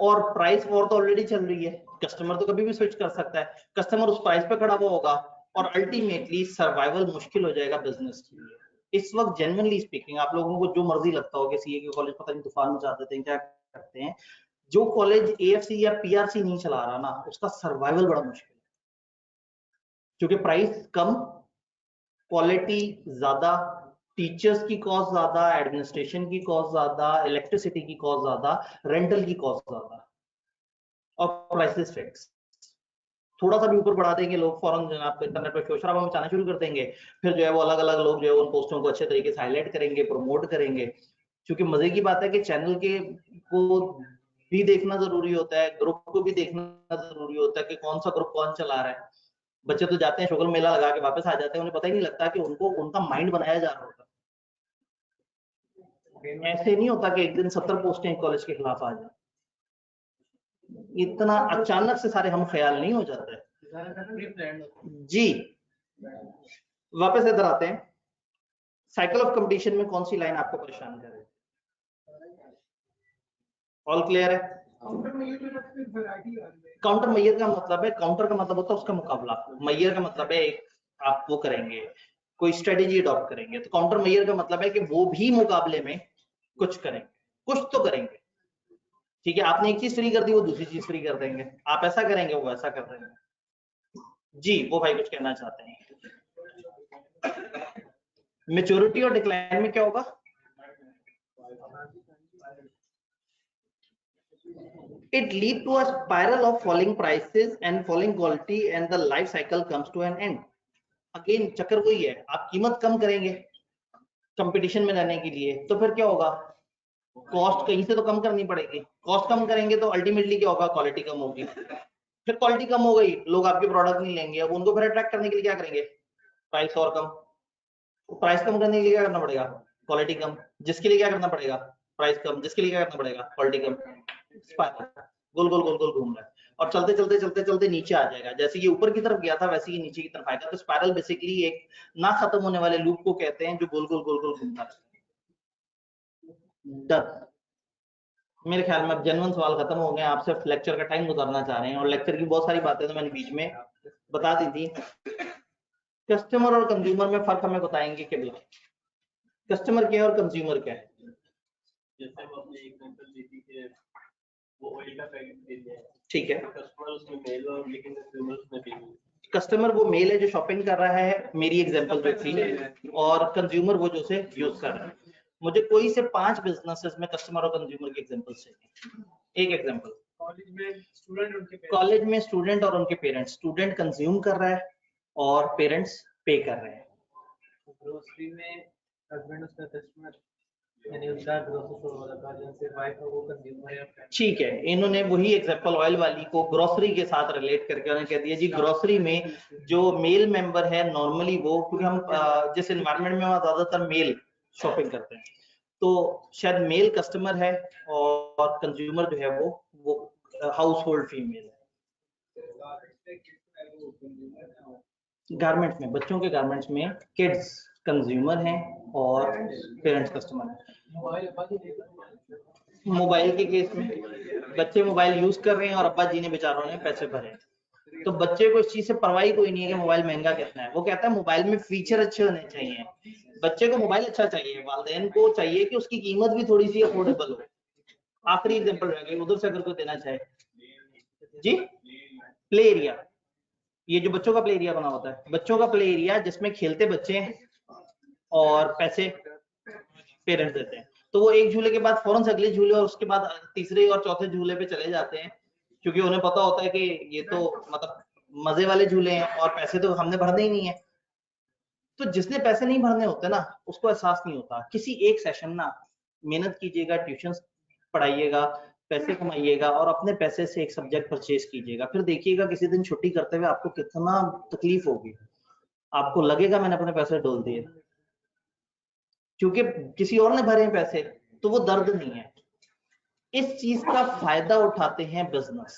और प्राइस वॉर तो ऑलरेडी चल रही है। कस्टमर तो कभी भी स्विच कर सकता है, कस्टमर उस प्राइस पे खड़ा हुआ होगा और अल्टीमेटली सर्वाइवल मुश्किल हो जाएगा बिजनेस के लिए। इस वक्त जेन्युइनली स्पीकिंग, आप लोगों को जो मर्जी लगता हो कि सीए के कॉलेज पता नहीं तूफान मचा देते हैं क्या करते हैं, जो कॉलेज एएफसी या पीआरसी नहीं चला रहा ना, उसका सर्वाइवल बड़ा मुश्किल है, क्योंकि प्राइस कम, क्वालिटी ज्यादा, टीचर्स की कॉस्ट ज्यादा, एडमिनिस्ट्रेशन की कॉस्ट ज्यादा, इलेक्ट्रिसिटी की कॉस्ट ज्यादा, रेंटल की कॉस्ट ज्यादा और प्राइसेस फिक्स। थोड़ा सा भी ऊपर बढ़ा देंगे लोग फौरन जनाब इंटरनेट पे शोर शराबा मचाना शुरू कर देंगे, फिर जो है वो अलग अलग लोग जो है उन पोस्टों को अच्छे तरीके से हाईलाइट करेंगे, प्रमोट करेंगे। क्योंकि मजे की बात है कि चैनल के को भी देखना जरूरी होता है, ग्रुप को भी देखना जरूरी होता है कि कौन सा ग्रुप कौन चला रहा है। बच्चे तो जाते हैं शुगर मेला लगा के वापस आ जाते हैं, उन्हें पता ही नहीं लगता कि उनको उनका माइंड बनाया जा रहा होता। ऐसे नहीं होता कि एक दिन 70 पोस्टें कॉलेज के खिलाफ आ जाए, इतना अचानक से सारे हम ख्याल नहीं हो जाते जी। वापस इधर आते हैं, साइकिल ऑफ कंपटीशन में कौन सी लाइन आपको परेशान कर रही है? ऑल क्लियर है? काउंटर मेजर का मतलब है, काउंटर का मतलब होता है उसका मुकाबला, मेजर का मतलब है एक आप वो करेंगे, कोई स्ट्रेटेजी अडॉप्ट करेंगे। तो काउंटर मेजर का मतलब है कि वो भी मुकाबले में कुछ करेंगे, कुछ तो करेंगे। ठीक है, आपने एक चीज फ्री कर दी, वो दूसरी चीज फ्री कर देंगे, आप ऐसा करेंगे वो ऐसा कर देंगे जी। वो भाई कुछ कहना चाहते हैं। मैच्योरिटी और डिक्लाइन में क्या होगा? It lead to a spiral of falling prices and falling quality and the life cycle comes to an end. Again चक्कर वही है, आप कीमत कम करेंगे कंपटीशन में रहने के लिए, तो फिर क्या होगा? कॉस्ट कहीं से तो कम करनी पड़ेगी, कॉस्ट कम करेंगे तो अल्टीमेटली क्या होगा? क्वालिटी कम होगी, फिर क्वालिटी कम हो गई, लोग आपके प्रोडक्ट नहीं लेंगे। अब उनको फिर अट्रैक्ट करने के लिए क्या करेंगे? प्राइस और कम। प्राइस कम करने के लिए क्या करना पड़ेगा? क्वालिटी कम। जिसके लिए क्या करना पड़ेगा? प्राइस कम। जिसके लिए क्या करना पड़ेगा? क्वालिटी कम। गोल गोल गोल गोल घूम रहा है और चलते चलते चलते चलते नीचे आ जाएगा। जैसे ये ऊपर की तरफ गया था वैसे ही नीचे की तरफ आएगा। तो स्पाइरल बेसिकली एक ना खत्म होने वाले लूप को कहते हैं जो गोल गोल गोल गोल घूमता है। डन। मेरे ख्याल में अब जेन्युइन सवाल खत्म हो गए, आप सिर्फ लेक्चर का टाइम गुजारना चाह रहे हैं, और लेक्चर की बहुत सारी बातें तो मैंने बीच में बता दी थी। कस्टमर और कंज्यूमर में फर्क हमें बताएंगे कि भाई कस्टमर क्या है और कंज्यूमर क्या है। जैसे वो अपने एग्जांपल दी थी कि वो ऑयल का पैकेट दे दिया है, ठीक है, कस्टमर उसमें मेल और लेकिन कंज्यूमर उसमें फीमेल। कस्टमर वो मेल है जो शॉपिंग कर रहा है, मेरी एग्जांपल जो थी, और कंज्यूमर वो जो से यूज कर रहा है। मुझे कोई से 5 बिजनेसेस में कस्टमर और कंज्यूमर के एग्जांपल चाहिए। एक एग्जांपल, कॉलेज में स्टूडेंट और उनके पेरेंट्स, स्टूडेंट कंज्यूम कर रहा है और पेरेंट्स पे कर रहे हैं। ग्रोसरी में हस्बैंड उसका कस्टमर, यानी उसका ग्रोसरी वाला का जैसे वाइफ है वो कंज्यूमर है। ठीक है, इन्होंने वही एग्जांपल ऑयल वाली को ग्रोसरी के साथ रिलेट करके उन्होंने कह दिया जी ग्रोसरी में जो मेल मेंबर है नॉर्मली वो, क्योंकि हम जिस एनवायरनमेंट में वहाँ ज्यादातर मेल शॉपिंग करते हैं, तो शायद मेल कस्टमर है और कंज्यूमर जो है वो हाउस होल्ड फीमेल है। गारमेंट्स में, बच्चों के गारमेंट्स में किड्स कंज्यूमर हैं और पेरेंट्स कस्टमर हैं। मोबाइल के केस में बच्चे मोबाइल यूज कर रहे हैं और अब्बा जी ने बेचारों ने पैसे भरे, तो बच्चे को इस चीज से परवाह कोई नहीं है कि मोबाइल महंगा कितना है, वो कहता है मोबाइल में फीचर अच्छे होने चाहिए। बच्चे को मोबाइल अच्छा चाहिए, वालिदैन को चाहिए कि उसकी कीमत भी थोड़ी सी अफोर्डेबल हो। आखिरी एग्जांपल रह गई, उधर से अगर कोई देना चाहे जी। प्ले एरिया, ये जो बच्चों का प्ले एरिया बना होता है, बच्चों का प्ले एरिया जिसमें खेलते बच्चे हैं और पैसे पेरेंट्स देते हैं, तो वो एक झूले के बाद फौरन से अगले झूले और उसके बाद तीसरे और चौथे झूले पे चले जाते हैं, क्योंकि उन्हें पता होता है कि ये तो मतलब मजे वाले झूले हैं और पैसे तो हमने भरने ही नहीं है। तो जिसने पैसे नहीं भरने होते ना उसको एहसास नहीं होता। किसी एक सेशन ना मेहनत कीजिएगा, ट्यूशन पढ़ाइएगा, पैसे कमाइएगा और अपने पैसे से एक सब्जेक्ट परचेज कीजिएगा, फिर देखिएगा किसी दिन छुट्टी करते हुए आपको कितना तकलीफ होगी, आपको लगेगा मैंने अपने पैसे डोल दिए, क्योंकि किसी और ने भरे हैं पैसे, तो वो दर्द नहीं है। इस चीज का फायदा उठाते हैं बिजनेस।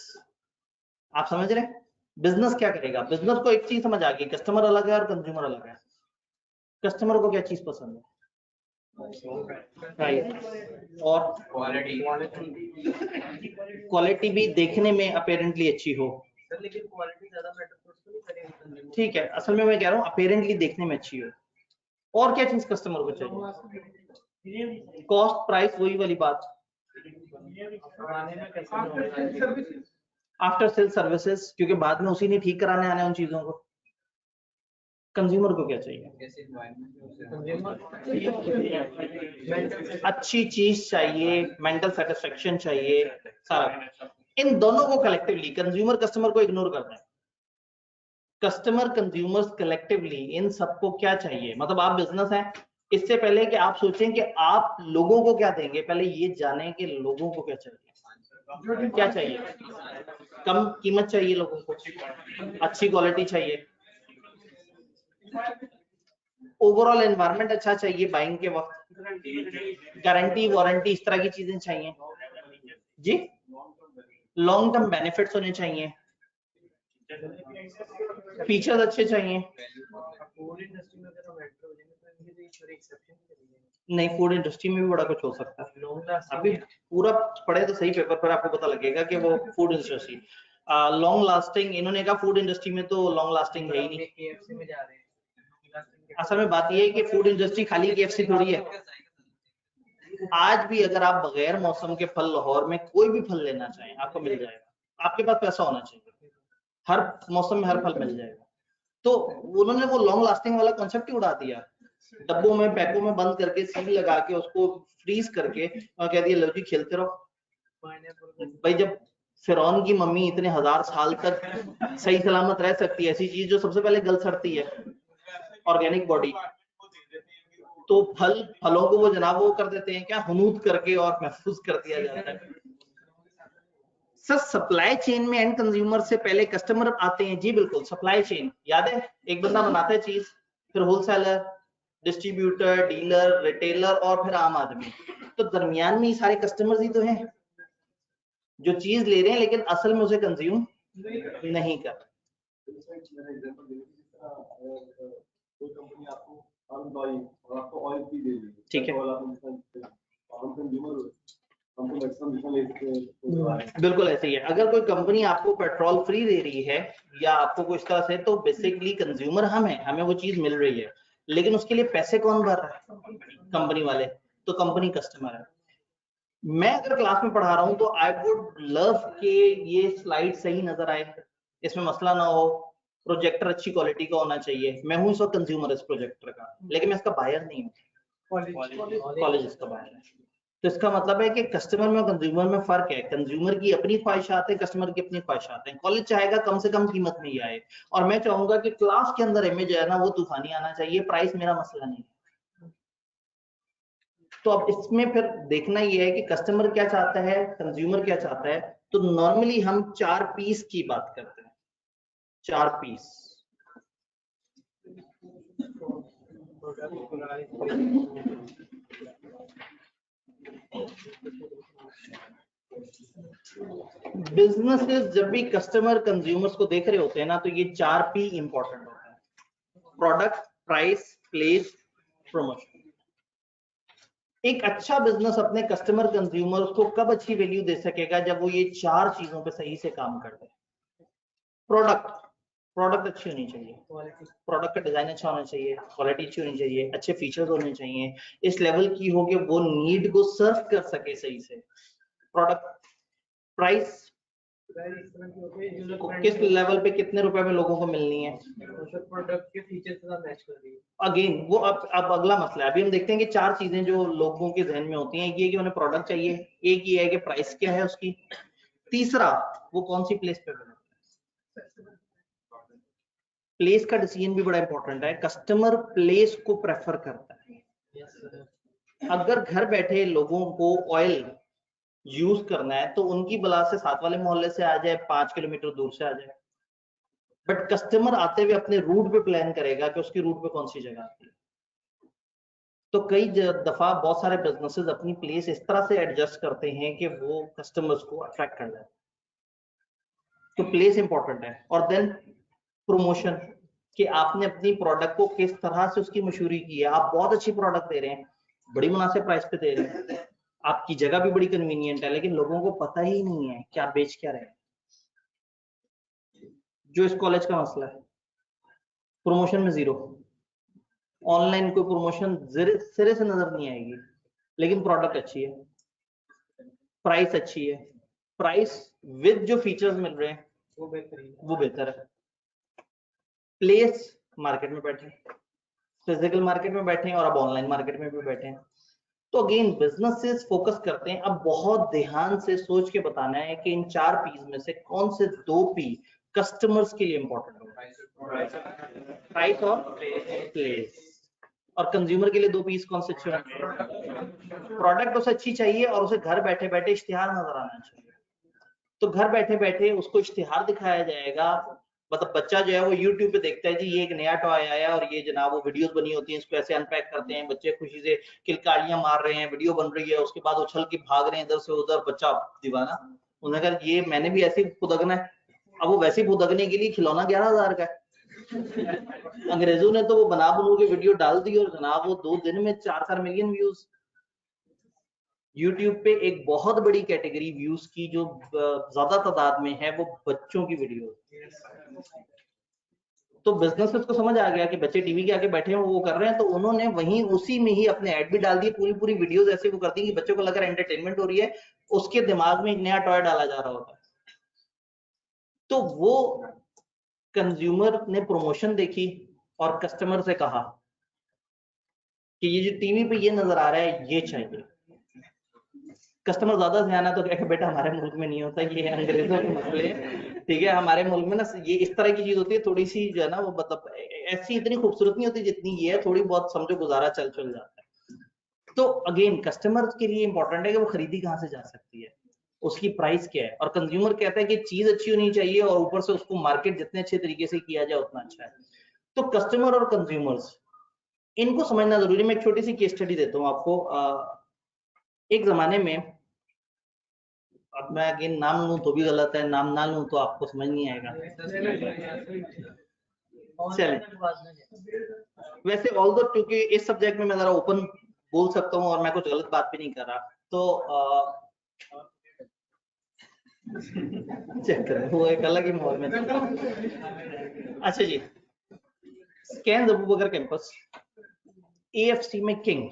आप समझ रहे हैं बिजनेस क्या करेगा? बिजनेस को एक चीज समझ आ गई, कस्टमर अलग है और कंज्यूमर अलग है। कस्टमर को क्या चीज पसंद है? प्राइस और क्वालिटी भी देखने में अपेरेंटली अच्छी हो। सर लेकिन क्वालिटी ज्यादा मैटर तो उसको नहीं करेगी। ठीक है, असल में मैं कह रहा हूँ अपेरेंटली देखने में अच्छी हो। और क्या चीज कस्टमर को चाहिए? कॉस्ट प्राइस, वही वाली बात। आफ्टर सेल सर्विसेज, क्योंकि बाद में उसी ने ठीक कराने आना है उन चीजों को। कंज्यूमर को क्या चाहिए? अच्छी चीज चाहिए, मेंटल सेटिस्फेक्शन चाहिए, सारा। इन दोनों को कलेक्टिवली, कंज्यूमर कस्टमर को इग्नोर करना है, कस्टमर कंज्यूमर्स कलेक्टिवली इन सबको क्या चाहिए? मतलब आप बिजनेस है, इससे पहले कि आप सोचें कि आप लोगों को क्या देंगे, पहले ये जानें कि लोगों को क्या चाहिए। क्या चाहिए? कम कीमत चाहिए लोगों को, अच्छी क्वालिटी चाहिए, ओवरऑल एनवायरनमेंट अच्छा चाहिए बाइंग के वक्त, गारंटी वारंटी इस तरह की चीजें चाहिए जी, लॉन्ग टर्म बेनिफिट्स होने चाहिए, फीचर्स अच्छे चाहिए। नहीं, फूड इंडस्ट्री में भी बड़ा कुछ हो सकता है। अभी पूरा पढ़े तो सही पेपर पर आपको पता लगेगा कि वो फूड इंडस्ट्री लॉन्ग लास्टिंग, इन्होंने कहा फूड इंडस्ट्री में तो लॉन्ग लास्टिंग है ही नहीं। KFC में जा रहे हैं। असल में बात ये है कि फूड इंडस्ट्री खाली KFC थोड़ी है। आज भी अगर आप बगैर मौसम के फल लाहौर में कोई भी फल लेना चाहें आपको मिल जाएगा, आपके पास पैसा होना चाहिए, हर मौसम में हर फल मिल जाएगा। तो उन्होंने वो लॉन्ग लास्टिंग वाला कॉन्सेप्ट ही उड़ा दिया, डब्बों में पैकों में बंद करके सील लगा के उसको फ्रीज करके और कह दिया लो जी खेलते रहो। भाई जब फिरौन की मम्मी इतने 1000 साल तक सही सलामत रह सकती है, ऐसी चीज जो सबसे पहले गल सड़ती है, ऑर्गेनिक बॉडी, तो फलों को वो जनाब वो कर देते हैं क्या, हुनूद करके और महफूज कर दिया जाता है। सर सप्लाई चेन में एंड कंज्यूमर से पहले कस्टमर आते हैं जी, बिल्कुल। सप्लाई चेन याद है, एक बंदा बनाता है चीज, फिर होलसेलर, डिस्ट्रीब्यूटर, डीलर, रिटेलर और फिर आम आदमी, तो दरमियान में ये सारे कस्टमर्स ही तो हैं जो चीज ले रहे हैं लेकिन असल में उसे कंज्यूम नहीं कर रहे। ठीक है, बिल्कुल ऐसे ही है। अगर कोई कंपनी आपको पेट्रोल फ्री दे रही है या आपको कुछ तरह से, तो बेसिकली कंज्यूमर हम है, हमें वो चीज मिल रही है, लेकिन उसके लिए पैसे कौन भर रहा है? कंपनी वाले। तो कंपनी कस्टमर है। मैं अगर क्लास में पढ़ा रहा हूं तो आई वुड लव के ये स्लाइड सही नजर आए, इसमें मसला ना हो, प्रोजेक्टर अच्छी क्वालिटी का होना चाहिए। मैं हूं इस वक्त कंज्यूमर इस प्रोजेक्टर का, लेकिन मैं इसका बायर नहीं हूँ, कॉलेज इसका बायर है। तो इसका मतलब है कि कस्टमर में और कंज्यूमर में फर्क है। कंज्यूमर की अपनी ख्वाहिशात है, कस्टमर की अपनी ख्वाहिशात है। कॉलेज चाहेगा कम से कम कीमत में ही आए, और मैं चाहूंगा कि क्लास के अंदर इमेज है ना वो तूफानी आना चाहिए। प्राइस मेरा मसला नहीं है। तो अब इसमें फिर देखना ये है कि कस्टमर क्या चाहता है, कंज्यूमर क्या चाहता है। तो नॉर्मली हम 4 पीस की बात करते हैं, 4 पीस। बिजनेसेस जब भी कस्टमर कंज्यूमर्स को देख रहे होते हैं ना, तो ये 4 पी इंपॉर्टेंट होता है: प्रोडक्ट, प्राइस, प्लेस, प्रमोशन। एक अच्छा बिजनेस अपने कस्टमर कंज्यूमर्स को कब अच्छी वैल्यू दे सकेगा? जब वो ये 4 चीजों पे सही से काम करते हैं। प्रोडक्ट अच्छी होनी चाहिए, प्रोडक्ट का डिजाइन अच्छा होना चाहिए, क्वालिटी अच्छी होनी चाहिए, अच्छे फीचर्स होने चाहिए, इस लेवल की हो कि वो नीड को सर्व कर सके सही से। प्रोडक्ट, प्राइस किस लेवल पे कितने रुपए में लोगों को मिलनी है, प्रोडक्ट के फीचर्स के साथ मैच कर रही है। अगेन वो अब अगला मसला है। अभी हम देखते हैं कि 4 चीजें जो लोगों के जहन में होती हैं, एक ये कि उन्हें प्रोडक्ट चाहिए, एक ये है कि प्राइस क्या है उसकी, तीसरा वो कौन सी प्लेस पे बना। प्लेस का डिसीजन भी बड़ा इंपॉर्टेंट है। कस्टमर प्लेस को प्रेफर करता है। अगर घर बैठे लोगों को ऑयल यूज करना है तो उनकी बला से साथ वाले मोहल्ले से आ जाए, 5 किलोमीटर दूर से आ जाए, बट कस्टमर आते हुए अपने रूट पे प्लान करेगा कि उसकी रूट पे कौन सी जगह आती है। तो कई दफा बहुत सारे बिजनेसेस अपनी प्लेस इस तरह से एडजस्ट करते हैं कि वो कस्टमर्स को अट्रैक्ट कर जाए। तो प्लेस इंपॉर्टेंट है। और देन प्रमोशन, कि आपने अपनी प्रोडक्ट को किस तरह से उसकी मशहूरी की है। आप बहुत अच्छी प्रोडक्ट दे रहे हैं, बड़ी मुनासिब प्राइस पे दे रहे हैं, आपकी जगह भी बड़ी कन्वीनियंट है, लेकिन लोगों को पता ही नहीं है कि आप बेच क्या रहे हैं। जो इस कॉलेज का मसला है, प्रमोशन में जीरो। ऑनलाइन कोई प्रमोशन सिरे से नजर नहीं आएगी, लेकिन प्रोडक्ट अच्छी है, प्राइस अच्छी है, प्राइस विद जो फीचर्स मिल रहे हैं वो बेहतर है। प्लेस, मार्केट में बैठे, फिजिकल मार्केट में बैठे हैं और अब ऑनलाइन मार्केट में भी बैठे हैं। तो अगेन बिजनेसेस फोकस करते हैं। अब बहुत ध्यान से सोच के बताना है कि इन 4 पीस में से कौन से 2 पी कस्टमर्स के लिए इंपॉर्टेंट होगा, प्राइस और प्लेस। और कंज्यूमर के लिए 2 पीस कौन से अच्छे होंगे? प्रोडक्ट उसे अच्छी चाहिए और उसे घर बैठे बैठे इश्तिहार नजर आना चाहिए। तो घर बैठे बैठे उसको इश्तिहार दिखाया जाएगा। मतलब बच्चा जो है वो YouTube पे देखता है जी ये एक नया टॉय आया और ये जनाब वो वीडियोस बनी होती हैं, इसको ऐसे अनपैक करते हैं, बच्चे खुशी से किलकारियां मार रहे हैं, वीडियो बन रही है, उसके बाद उछल के भाग रहे हैं इधर से उधर, बच्चा दीवाना। उन्होंने कहा ये मैंने भी ऐसे ही फुदकना है। अब वो वैसे फुदकने के लिए खिलौना 11,000 का है। अंग्रेजों ने तो वो बना बनू के वीडियो डाल दी और जनाब वो 2 दिन में 4-4 मिलियन व्यूज। YouTube पे एक बहुत बड़ी कैटेगरी व्यूज की जो ज्यादा तादाद में है वो बच्चों की वीडियो। तो बिजनेसेस को समझ आ गया कि बच्चे टीवी के आगे बैठे हैं वो कर रहे हैं, तो उन्होंने वहीं उसी में ही अपने ऐड भी डाल दिए, पूरी वीडियोस ऐसे वो कर दी कि बच्चों को लग रहा है एंटरटेनमेंट हो रही है, उसके दिमाग में एक नया टॉय डाला जा रहा होता है। तो वो कंज्यूमर ने प्रमोशन देखी और कस्टमर से कहा कि ये जो टीवी पे ये नजर आ रहा है ये चाहिए। कस्टमर ज्यादा ध्यान है तो क्या बेटा हमारे मुल्क में नहीं होता, ये अंग्रेजों के मसले, ठीक है। हमारे मुल्क में ना ये इस तरह की चीज होती है, थोड़ी सी जो है ना वो मतलब ऐसी इतनी खूबसूरत नहीं होती जितनी ये है, थोड़ी बहुत समझो गुजारा चल जाता है। तो अगेन कस्टमर के लिए इंपॉर्टेंट है कि वो खरीदी कहाँ से जा सकती है, उसकी प्राइस क्या है। और कंज्यूमर कहता है कि चीज अच्छी होनी चाहिए और ऊपर से उसको मार्केट जितने अच्छे तरीके से किया जाए उतना अच्छा है। तो कस्टमर और कंज्यूमर्स इनको समझना जरूरी है। मैं एक छोटी सी केस स्टडी देता हूँ आपको। एक जमाने में, अब मैं अगेन नाम लूं तो भी गलत है, नाम ना लूं तो आपको समझ नहीं आएगा, चले। वैसे ऑल्दो क्योंकि इस सब्जेक्ट में मैं जरा ओपन बोल सकता हूँ और मैं कुछ गलत बात भी नहीं कर रहा, तो चेक करें, वो एक अलग ही माहौल में। अच्छा जी, स्कैन अबू बकर कैंपस AFC में किंग,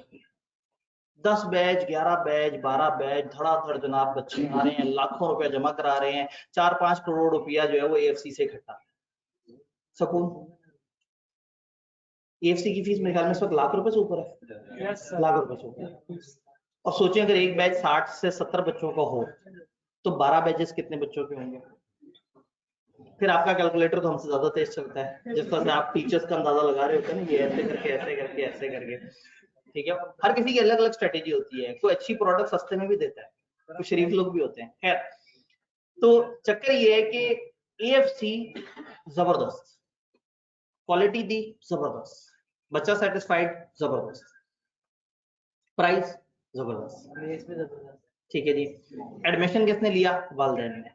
10 बैच, 11 बैच, 12 बैच, धड़ाधड़ जनाब बच्चे आ रहे हैं, लाखों रुपया जमा करा रहे हैं, 4-5 करोड़ रुपया जो है वो AFC से इकट्ठा। सकून, AFC की फीस मेरे ख्याल में इस वक्त लाख रुपए से ऊपर है। लाख रुपए से ऊपर। और सोचें अगर एक बैच 60 से 70 बच्चों का हो तो 12 बैचेस कितने बच्चों के होंगे? फिर आपका कैलकुलेटर तो हमसे ज्यादा तेज चलता है, जिस तरह से आप टीचर्स का अंदाजा लगा रहे होते हैं ना, ये ऐसे करके ऐसे करके ऐसे करके, ठीक है। हर किसी की अलग अलग स्ट्रेटेजी होती है, कोई अच्छी प्रोडक्ट सस्ते में भी देता है, कुछ शरीफ लोग भी होते हैं। खैर, तो चक्कर ये है कि AFC जबरदस्त, क्वालिटी दी जबरदस्त, बच्चा सेटिस्फाइड जबरदस्त, प्राइस जबरदस्त, ठीक है जी। एडमिशन किसने लिया? वालिदैन ने।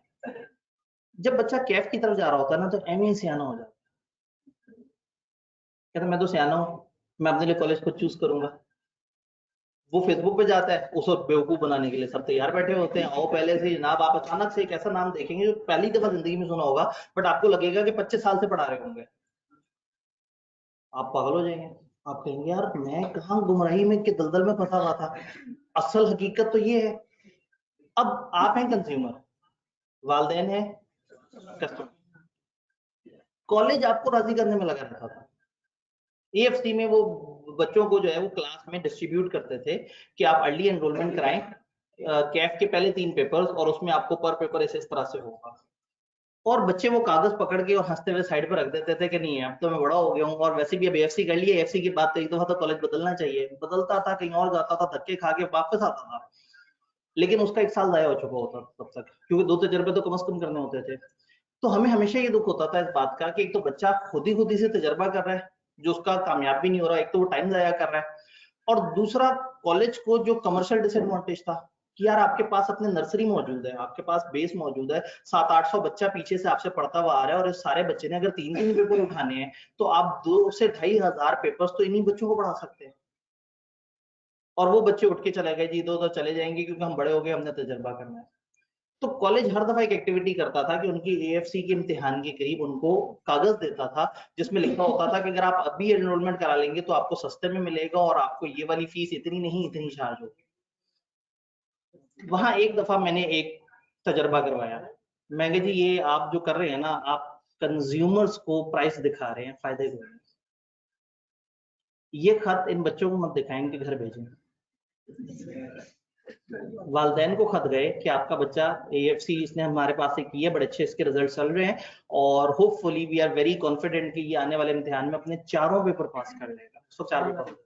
जब बच्चा कैफ की तरफ जा रहा होता है ना तो एम सियाना हो जाता है, कहता मैं तो सियाना हूं, मैं अपने लिए कॉलेज को चूज करूंगा। वो फेसबुक पे जाता है, उसको बेवकूफ बनाने के लिए सब तैयार बैठे होते हैं। आओ पहले से जनाब, आप अचानक से एक ऐसा नाम देखेंगे जो पहली दफा जिंदगी में सुना होगा, बट आपको लगेगा कि 25 साल से पढ़ा रहे होंगे, आप पागल हो जाएंगे। आप कहेंगे यार मैं कहाँ गुमराही में के दलदल में फंसा हुआ था। असल हकीकत तो ये है, अब आप हैं कंज्यूमर, वालिदैन है कस्टमर, कॉलेज आपको राजी करने में लगा रहता था। AFC में वो बच्चों को जो है वो क्लास में डिस्ट्रीब्यूट करते थे कि आप अर्ली एनरोलमेंट कराएं, कैफ के पहले 3 पेपर्स, और उसमें आपको पर पेपर इस तरह से होगा। और बच्चे वो कागज पकड़ के और हंसते हुए साइड पर रख देते थे कि नहीं अब तो मैं बड़ा हो गया हूँ, और वैसे भी अब AFC कर लिया, AFC की बात तो एक दफा तो कॉलेज बदलना चाहिए। बदलता था, कहीं और जाता था, धक्के खा के वापस आता था, लेकिन उसका 1 साल जाया हो चुका होता तब तक, क्योंकि 2 तजर्बे तो कम से कम करने होते थे। तो हमें हमेशा ये दुख होता था इस बात का कि एक तो बच्चा खुद ही से तजर्बा कर रहा है जो उसका कामयाब भी नहीं हो रहा, एक तो वो टाइम जाया कर रहा है, और दूसरा कॉलेज को जो कमर्शियल डिसएडवांटेज था कि यार आपके पास अपने नर्सरी मौजूद है, आपके पास बेस मौजूद है, 700-800 बच्चा पीछे से आपसे पढ़ता हुआ आ रहा है, और इस सारे बच्चे ने अगर 3 पेपर उठाने हैं तो आप 2 से 2,500 पेपर्स तो इन्हीं बच्चों को पढ़ा सकते हैं। और वो बच्चे उठ के चले गए जी, तो चले जाएंगे क्योंकि हम बड़े हो गए, हमने तजर्बा करना है। तो कॉलेज हर दफा एक एक्टिविटी करता था कि उनकी AFC के इम्तिहान के करीब उनको कागज देता था जिसमें लिखा होता था कि अगर आप अभी एनरोलमेंट करा लेंगे तो आपको सस्ते में मिलेगा और आपको ये वाली फीस इतनी नहीं इतनी चार्ज होगी। वहां एक दफा मैंने एक तजर्बा करवाया, मैं कहा जी ये आप जो कर रहे हैं ना, आप कंज्यूमर्स को प्राइस दिखा रहे हैं, फायदे को नहीं। ये खत इन बच्चों को मत दिखाएं, इनके घर भेजें। वालिदैन को खत गए कि आपका बच्चा AFC इसने हमारे पास से की है, बड़े अच्छे इसके रिजल्ट चल रहे हैं, और hopefully we are very confident कि ये आने वाले इम्तिहान में अपने 4 पेपर पास कर लेगा। तो 4 पेपर।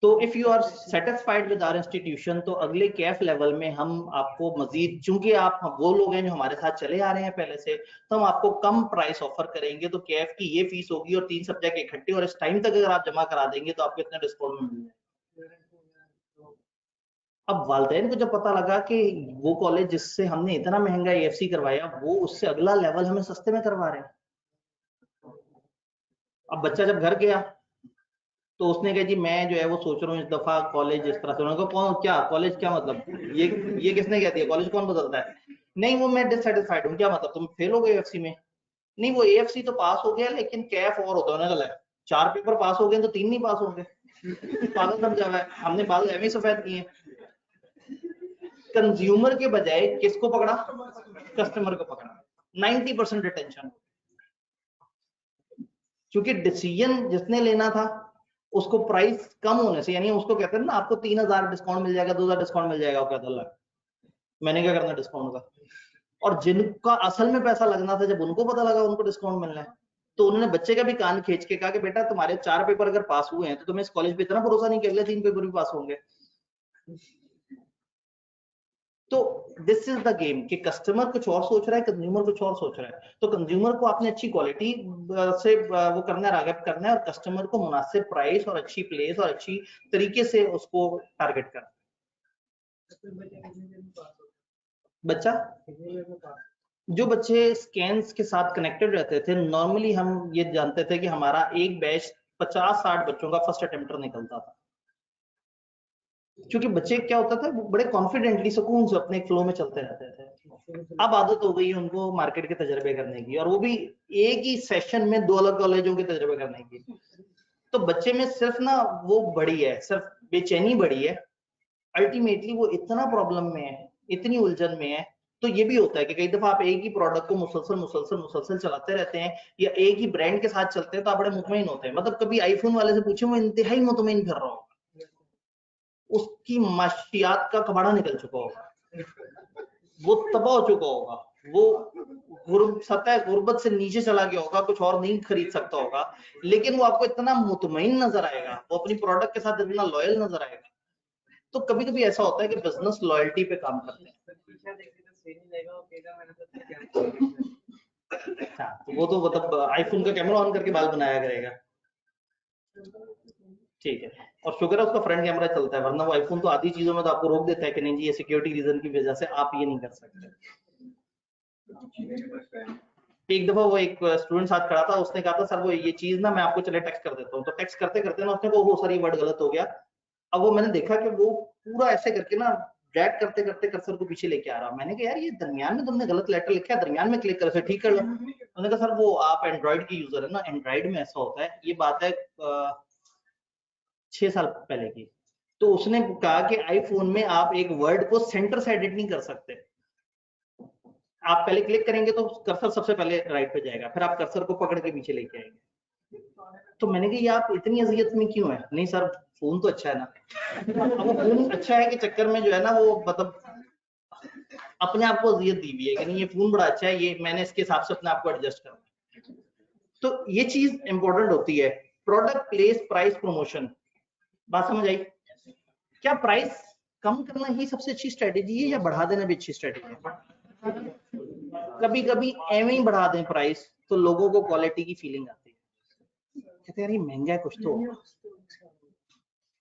तो if you are satisfied with our institution, तो अगले कैफ लेवल में हम आपको मजीद, चूंकि आप वो लोग हैं जो हमारे साथ चले आ रहे हैं पहले से, तो हम आपको कम प्राइस ऑफर करेंगे। तो कैफ की ये फीस होगी और 3 सब्जेक्ट इकट्ठे, और इस टाइम तक अगर आप जमा करा देंगे तो आपको इतना डिस्काउंट में मिल जाएगा। अब वालिदैन को जब पता लगा कि वो कॉलेज जिससे हमने इतना महंगा AFC करवाया, वो उससे अगला लेवल हमें सस्ते में करवा रहे हैं। अब बच्चा जब घर गया तो उसने कहा जी मैं जो है वो सोच रहा हूँ इस दफा कॉलेज इस तरह से। उन्होंने कहा कौन, क्या कॉलेज, क्या मतलब, ये किसने कह दिया, कॉलेज कौन बदलता है? नहीं वो मैं डिससेटिस्फाइड हूँ। क्या मतलब, तुम फेल हो गए AFC में? नहीं वो AFC तो पास हो गया लेकिन कैफ और होता है। उन्होंने कहा 4 पेपर पास हो गए तो 3 नहीं पास होंगे, पागल समझा हुआ है, हमने बाल एवं सफेद किए। कंज्यूमर के बजाय किसको पकड़ा? कस्टमर को पकड़ा। 90% रिटेंशन, क्योंकि डिसीजन जिसने लेना था उसको प्राइस कम होने से, यानी उसको कहते हैं ना आपको 3,000 डिस्काउंट मिल जाएगा, 2,000 डिस्काउंट मिल जाएगा, वो कहता है मैंने क्या करना डिस्काउंट का। और जिनका असल में पैसा लगना था, जब उनको पता लगा उनको डिस्काउंट मिलना है, तो उन्होंने बच्चे का भी कान खींच के कहा कि बेटा तुम्हारे 4 पेपर अगर पास हुए हैं तो तुम्हें इस कॉलेज पे इतना भरोसा नहीं कि अगले 3 पेपर भी पास होंगे। तो दिस इज द गेम कि कस्टमर कुछ और सोच रहा है, कंज्यूमर कुछ और सोच रहा है। तो कंज्यूमर को आपने अच्छी क्वालिटी से वो करना है, राग़िब करना है, और कस्टमर को मुनासिब प्राइस और अच्छी प्लेस और अच्छी तरीके से उसको टारगेट करना। बच्चा, जो बच्चे स्कैन्स के साथ कनेक्टेड रहते थे, नॉर्मली हम ये जानते थे कि हमारा एक बैच 50-60 बच्चों का फर्स्ट अटेम्प्टर निकलता था। क्योंकि बच्चे क्या होता था, वो बड़े कॉन्फिडेंटली सुकून से अपने फ्लो में चलते रहते थे। अब आदत हो गई है उनको मार्केट के तजर्बे करने की, और वो भी एक ही सेशन में 2 अलग कॉलेजों के तजर्बे करने की। तो बच्चे में सिर्फ ना वो बड़ी है, सिर्फ बेचैनी बड़ी है, अल्टीमेटली वो इतना प्रॉब्लम में है, इतनी उलझन में है। तो ये भी होता है कि कई दफा आप एक ही प्रोडक्ट को मुसलसल चलाते रहते हैं, या एक ही ब्रांड के साथ चलते हैं, तो आप बड़े मुतमईन होते हैं। मतलब कभी आईफोन वाले से पूछे, वो इंतहाई मुतमईन फिर रहा होगा, उसकी माशियात का कबाड़ा निकल चुका होगा, वो तबाह हो चुका होगा, वो सतह गुर्बत से नीचे चला गया होगा, कुछ और नहीं खरीद सकता होगा, लेकिन वो आपको इतना मुतमईन नजर आएगा, वो अपनी प्रोडक्ट के साथ इतना लॉयल नजर आएगा। तो कभी कभी ऐसा होता है कि बिजनेस लॉयल्टी पे काम करते हैं। हाँ, तो वो तो मतलब आईफोन का कैमरा ऑन करके बाल बनाया करेगा, ठीक है। और शुक्र है उसका फ्रंट कैमरा चलता है, वरना वो आईफोन तो आधी चीजों में तो आपको रोक देता है कि नहीं जी, ये सिक्योरिटी रीजन की वजह से आप ये नहीं कर सकते। एक दफा वो एक स्टूडेंट साथ खड़ा था, उसने कहा था सर वो ये चीज ना मैं आपको चले टेक्स्ट कर देता हूँ। तो टेक्स्ट करते करते ना उसने वो सर ये वर्ड गलत हो गया। अब वो मैंने देखा कि वो पूरा ऐसे करके ना ड्रैग करते करते कर्सर को पीछे लेके आ रहा। मैंने कहा यार ये दरमियान में तुमने गलत लेटर लिखा है, दरमियान में क्लिक कर से ठीक कर लो। उन्होंने कहा सर वो आप एंड्रॉइड की यूजर है ना, एंड्रॉइड में ऐसा होता है। ये बात है 6 साल पहले की। तो उसने कहा कि आईफोन में आप एक वर्ड को सेंटर से एडिट नहीं कर सकते, आप पहले क्लिक करेंगे तो कर्सर सबसे पहले राइट पे जाएगा, फिर आप कर्सर को पकड़ के पीछे लेके आएंगे। तो मैंने कहा ये आप इतनी अजियत में क्यों है? नहीं सर फोन तो अच्छा है ना। अब वो फोन अच्छा है के चक्कर में जो है ना वो मतलब अपने आप को अजियत दी हुई है कि नहीं ये फोन बड़ा अच्छा है, ये मैंने इसके हिसाब से अपने आप को एडजस्ट करना। तो ये चीज इंपॉर्टेंट होती है, प्रोडक्ट प्लेस प्राइस प्रमोशन। बात समझ आई? क्या प्राइस कम करना ही सबसे अच्छी स्ट्रेटेजी है या बढ़ा देना भी अच्छी स्ट्रेटेजी है? कभी कभी एवं ही बढ़ा दें प्राइस तो लोगों को क्वालिटी की फीलिंग आती है, कहते हैं यार ये महंगा है,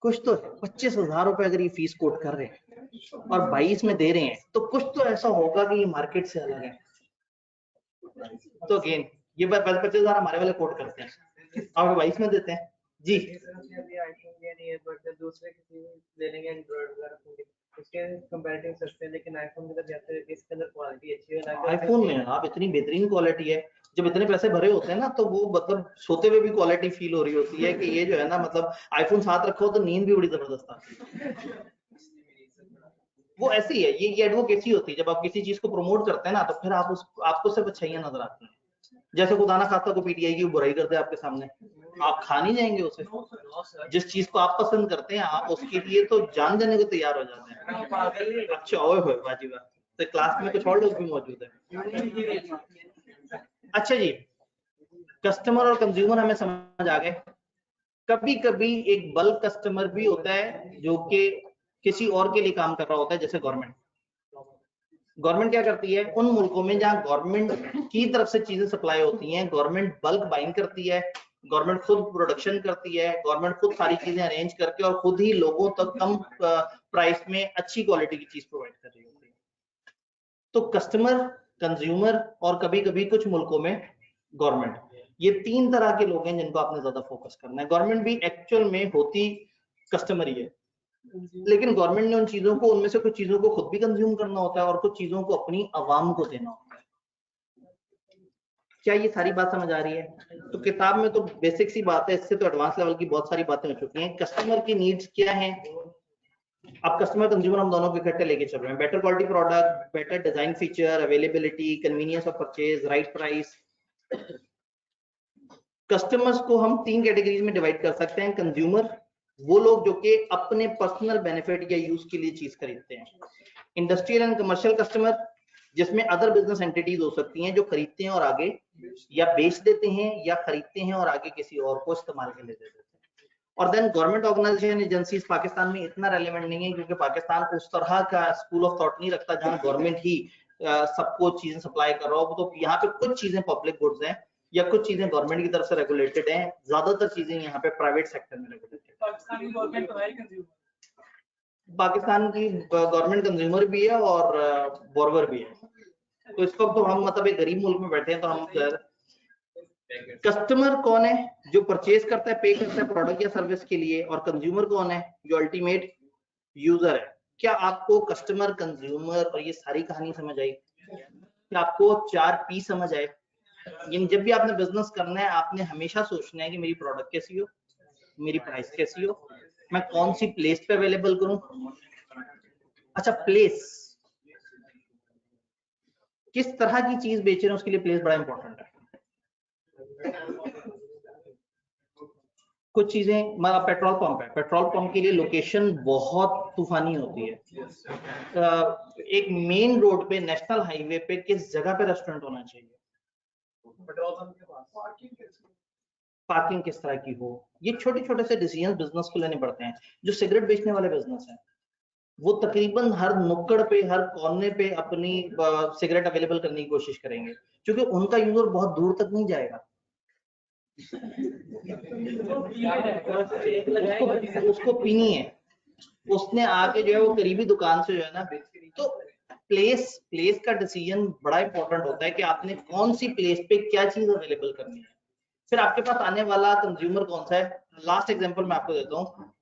कुछ तो 25,000 रुपए अगर ये फीस कोट कर रहे हैं और 22 में दे रहे हैं तो कुछ तो ऐसा होगा कि ये मार्केट से अलग है। तो अगेन ये 25,000 हमारे वाले कोट करते हैं और 22 में देते हैं जी। दूसरे किसी ले लेंगे एंड्रॉइड वगैरह, उसके कंपैरेटिव सस्ते हैं, लेकिन आईफोन की तरफ जाते हैं इसके अंदर क्वालिटी अच्छी है। आईफोन में आप इतनी बेहतरीन क्वालिटी है, जब इतने पैसे भरे होते हैं ना तो वो मतलब सोते हुए भी क्वालिटी फील हो रही होती है कि ये जो है ना मतलब आईफोन साथ रखो तो नींद भी बड़ी जबरदस्त आती है। वो ऐसी है, ये एडवोकेसी होती है। जब आप किसी चीज को प्रमोट करते हैं ना तो फिर आपको सिर्फ अच्छाइयां नजर आती हैं। जैसे खुदा ना खास्ता को पीटीआई की बुराई करते हैं आपके सामने, आप खा नहीं जाएंगे उसे। जिस चीज को आप पसंद करते हैं आप उसके लिए तो जान देने को तैयार हो जाते हैं। अच्छा ओए होए बाजी वाह, तो क्लास में कुछ और लोग भी मौजूद है। अच्छा जी, कस्टमर और कंज्यूमर हमें समझ आ गए। कभी कभी एक बल्क कस्टमर भी होता है जो कि किसी और के लिए काम कर रहा होता है, जैसे गवर्नमेंट। गवर्नमेंट क्या करती है, उन मुल्कों में जहां गवर्नमेंट की तरफ से चीजें सप्लाई होती हैं, गवर्नमेंट बल्क बाइंग करती है, गवर्नमेंट खुद प्रोडक्शन करती है, गवर्नमेंट खुद सारी चीजें अरेंज करके और खुद ही लोगों तक कम प्राइस में अच्छी क्वालिटी की चीज प्रोवाइड कर रही होती है। तो कस्टमर, कंज्यूमर और कभी कभी कुछ मुल्कों में गवर्नमेंट, ये 3 तरह के लोग हैं जिनको आपने ज्यादा फोकस करना है। गवर्नमेंट भी एक्चुअल में होती कस्टमर ही है, लेकिन गवर्नमेंट ने उन चीजों को, उनमें से कुछ चीजों को खुद भी कंज्यूम करना होता है और कुछ चीजों को अपनी आवाम को देना होता है। क्या ये सारी बात समझ आ रही है? तो किताब में तो बेसिक सी बात है, इससे तो एडवांस लेवल की बहुत सारी बातें हो चुकी हैं। कस्टमर की नीड्स क्या हैं? अब कस्टमर कंज्यूमर हम दोनों को इकट्ठे लेके चल रहे हैं। Better quality product, better design feature, availability, convenience of purchase, right price. Customers को हम 3 कैटेगरीज में डिवाइड कर सकते हैं। कंज्यूमर, वो लोग जो कि अपने पर्सनल बेनिफिट या यूज के लिए चीज खरीदते हैं। इंडस्ट्रियल एंड कमर्शियल कस्टमर, जिसमें अदर बिजनेस एंटिटीज हो सकती हैं जो खरीदते हैं और आगे या बेच देते हैं या खरीदते हैं और आगे किसी और को इस्तेमाल के लिए दे देते हैं। और then government organization agencies Pakistan में इतना रेलेवेंट नहीं है, क्योंकि पाकिस्तान उस तरह का स्कूल ऑफ थॉट नहीं रखता जहां गवर्नमेंट ही सबको चीजें सप्लाई कर रहा हो। तो यहाँ पे कुछ चीजें पब्लिक गुड्स हैं या कुछ चीजें गवर्नमेंट की तरफ से रेगुलेटेड हैं, ज्यादातर चीजें यहाँ पे प्राइवेट सेक्टर में रेगुलेटेड। पाकिस्तान की गवर्नमेंट कंज्यूमर भी है और बोरवर भी है। तो इस वक्त तो हम मतलब एक गरीब मुल्क में बैठे हैं, तो हम कस्टमर कौन है? जो परचेज करता है, पे करता है प्रोडक्ट या सर्विस के लिए। और कंज्यूमर कौन है? जो अल्टीमेट यूजर है। क्या आपको कस्टमर, कंज्यूमर और ये सारी कहानी समझ आई? क्या आपको 4 P समझ आए? जब भी आपने बिजनेस करना है, आपने हमेशा सोचना है कि मेरी प्रोडक्ट कैसी हो, मेरी प्राइस कैसी हो, मैं कौन सी प्लेस पे अवेलेबल करूं। अच्छा, प्लेस, किस तरह की चीज बेच रहे हैं उसके लिए प्लेस बड़ा इंपॉर्टेंट है। कुछ चीजें, मतलब पेट्रोल पंप है, पेट्रोल पंप के लिए लोकेशन बहुत तूफानी होती है। एक मेन रोड पे, नेशनल हाईवे पे किस जगह पे रेस्टोरेंट होना चाहिए, पेट्रोल पंप के पास पार्किंग किस तरह की हो, ये छोटे छोटे से डिसीजन बिजनेस को लेने पड़ते हैं। जो सिगरेट बेचने वाले बिजनेस है, वो तकरीबन हर नुक्कड़ पे, हर कोने पे अपनी सिगरेट अवेलेबल करने की कोशिश करेंगे, क्योंकि उनका यूजर बहुत दूर तक नहीं जाएगा। उसको पीनी है, उसने आके जो है वो करीबी दुकान से जो है ना, तो प्लेस का डिसीजन बड़ा इंपॉर्टेंट होता है कि आपने कौन सी प्लेस पे क्या चीज अवेलेबल करनी है। फिर आपके पास आने वाला कंज्यूमर कौन सा है। लास्ट एग्जांपल मैं आपको देता हूँ।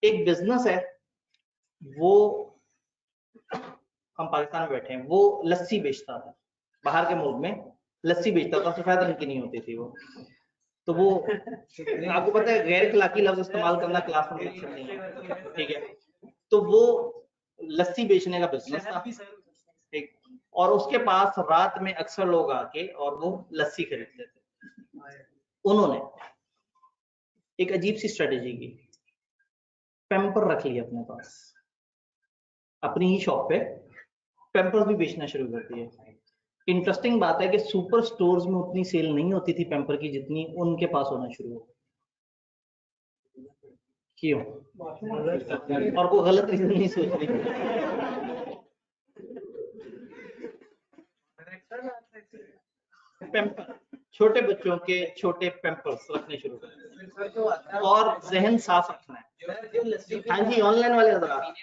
एक बिजनेस है, वो, हम पाकिस्तान में बैठे हैं, वो लस्सी बेचता था, बाहर के मुल्क में लस्सी बेचता था, सफेद रंग की नहीं होती थी वो। तो वो, आपको पता है गैर इखलाकी लफ्ज इस्तेमाल करना क्लास में अच्छा नहीं है, ठीक है। तो वो लस्सी बेचने का बिजनेस था, ठीक, और उसके पास रात में अक्सर लोग आके और वो लस्सी खरीदते थे। उन्होंने एक अजीब सी स्ट्रेटेजी की, पेम्पर रख लिया अपने पास, अपनी ही शॉप पे पेम्पर्स भी बेचना शुरू कर दिए। इंटरेस्टिंग बात है कि सुपर स्टोर्स में उतनी सेल नहीं होती थी पेम्पर की जितनी उनके पास होना शुरू हो। क्यों? और कोई गलत रीजन नहीं सोचनी। पेम्पर, छोटे बच्चों के छोटे पेम्पर्स रखने शुरू कर, और जहन साफ रखना है। हाँ जी, ऑनलाइन वाले हजरात,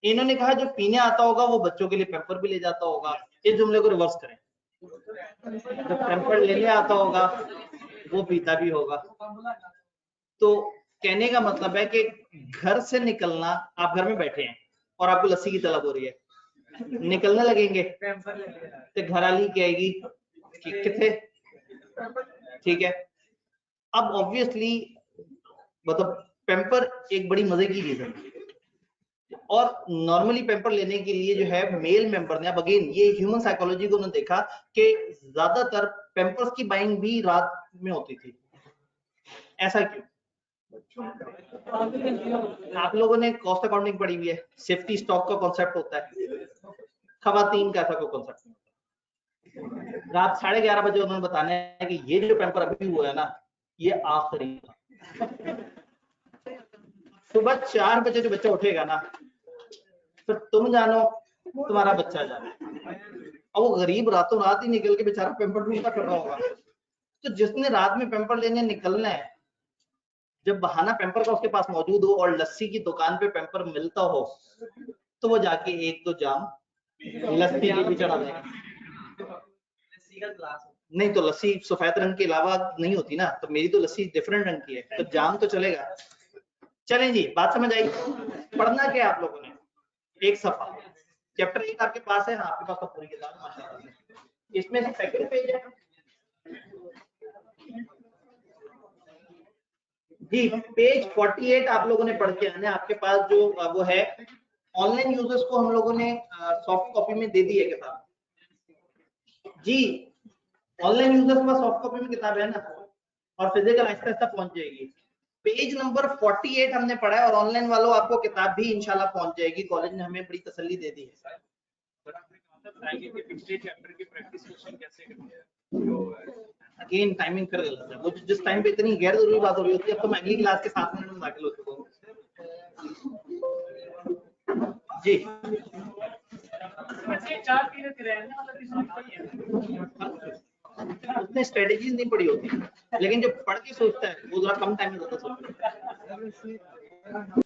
इन्होंने कहा जो पीने आता होगा वो बच्चों के लिए पेम्पर भी ले जाता होगा। इस जुमले को रिवर्स करें, जब पेम्पर लेने आता होगा वो पीता भी होगा। तो कहने का मतलब है कि घर से निकलना, आप घर में बैठे हैं और आपको लस्सी की तलब हो रही है, निकलने लगेंगे तो घर वाली कहेगी कि किथे, ठीक है। अब ऑब्वियसली मतलब पेम्पर एक बड़ी मजे की चीज है, और नॉर्मली पेम्पर लेने के लिए जो है मेल मेंबर ने, अब अगेन ये ह्यूमन साइकोलॉजी को उन्होंने देखा कि ज्यादातर पेम्पर्स की बाइंग भी रात में होती थी। ऐसा क्यों? आप लोगों ने कॉस्ट अकाउंटिंग पढ़ी हुई है, सेफ्टी स्टॉक का कॉन्सेप्ट होता है, खवातीन का ऐसा कोई कॉन्सेप्ट नहीं होता। रात 11:30 बजे उन्होंने बताना है कि ये जो पेम्पर अभी हुआ है ना, ये आखिरी था। सुबह 4 बजे जो बच्चा उठेगा ना, फिर तुम जानो तुम्हारा बच्चा जाने, और वो गरीब रातों रात ही निकल के बेचारा पेम्पर ढूंढता कर रहा होगा। तो जिसने रात में पेम्पर लेने निकलना है, जब बहाना पेम्पर का उसके पास मौजूद हो और लस्सी की दुकान पे पेम्पर मिलता हो, तो वो जाके एक दो जाम लस्सी की भी चढ़ा देगा। नहीं तो लस्सी सफेद रंग के अलावा नहीं होती ना, तो मेरी तो लस्सी डिफरेंट रंग की है, तो जाम तो चलेगा। चलें जी, बात समझ आई? पढ़ना क्या है आप लोगों ने? एक सफा, चैप्टर 1 आपके पास है। हाँ, आपके पास तो पूरी किताब माशाल्लाह। इसमें से सेकंड पेज है जी, पेज 48 आप लोगों ने पढ़ के आना है। आपके पास जो वो है, ऑनलाइन यूजर्स को हम लोगों ने सॉफ्ट कॉपी में दे दी है किताब जी। ऑनलाइन यूजर्स के पास सॉफ्ट कॉपी में किताब है ना, और फिजिकल आहिस्ता आहिस्ता पहुंच जाएगी। पेज नंबर 48 हमने पढ़ा है, और ऑनलाइन वालों आपको किताब भी इंशाल्लाह पहुंच जाएगी। कॉलेज ने हमें बड़ी तसल्ली दे दी है। पिछले चैप्टर की प्रैक्टिस क्वेश्चन कैसे करते हैं? अगेन टाइमिंग फिर गलत है, वो जिस टाइम पे इतनी गैर जरूरी बात हो रही होती है, अब तो मैं अगली क्लास के 7 मिनट में दाखिल हो चुका हूँ जी। 4 पीरियड रहने वाला उसने स्ट्रेटेजीज नहीं पढ़ी होती, लेकिन जो पढ़ के सोचता है वो जरा कम टाइम में ज्यादा सोचता है।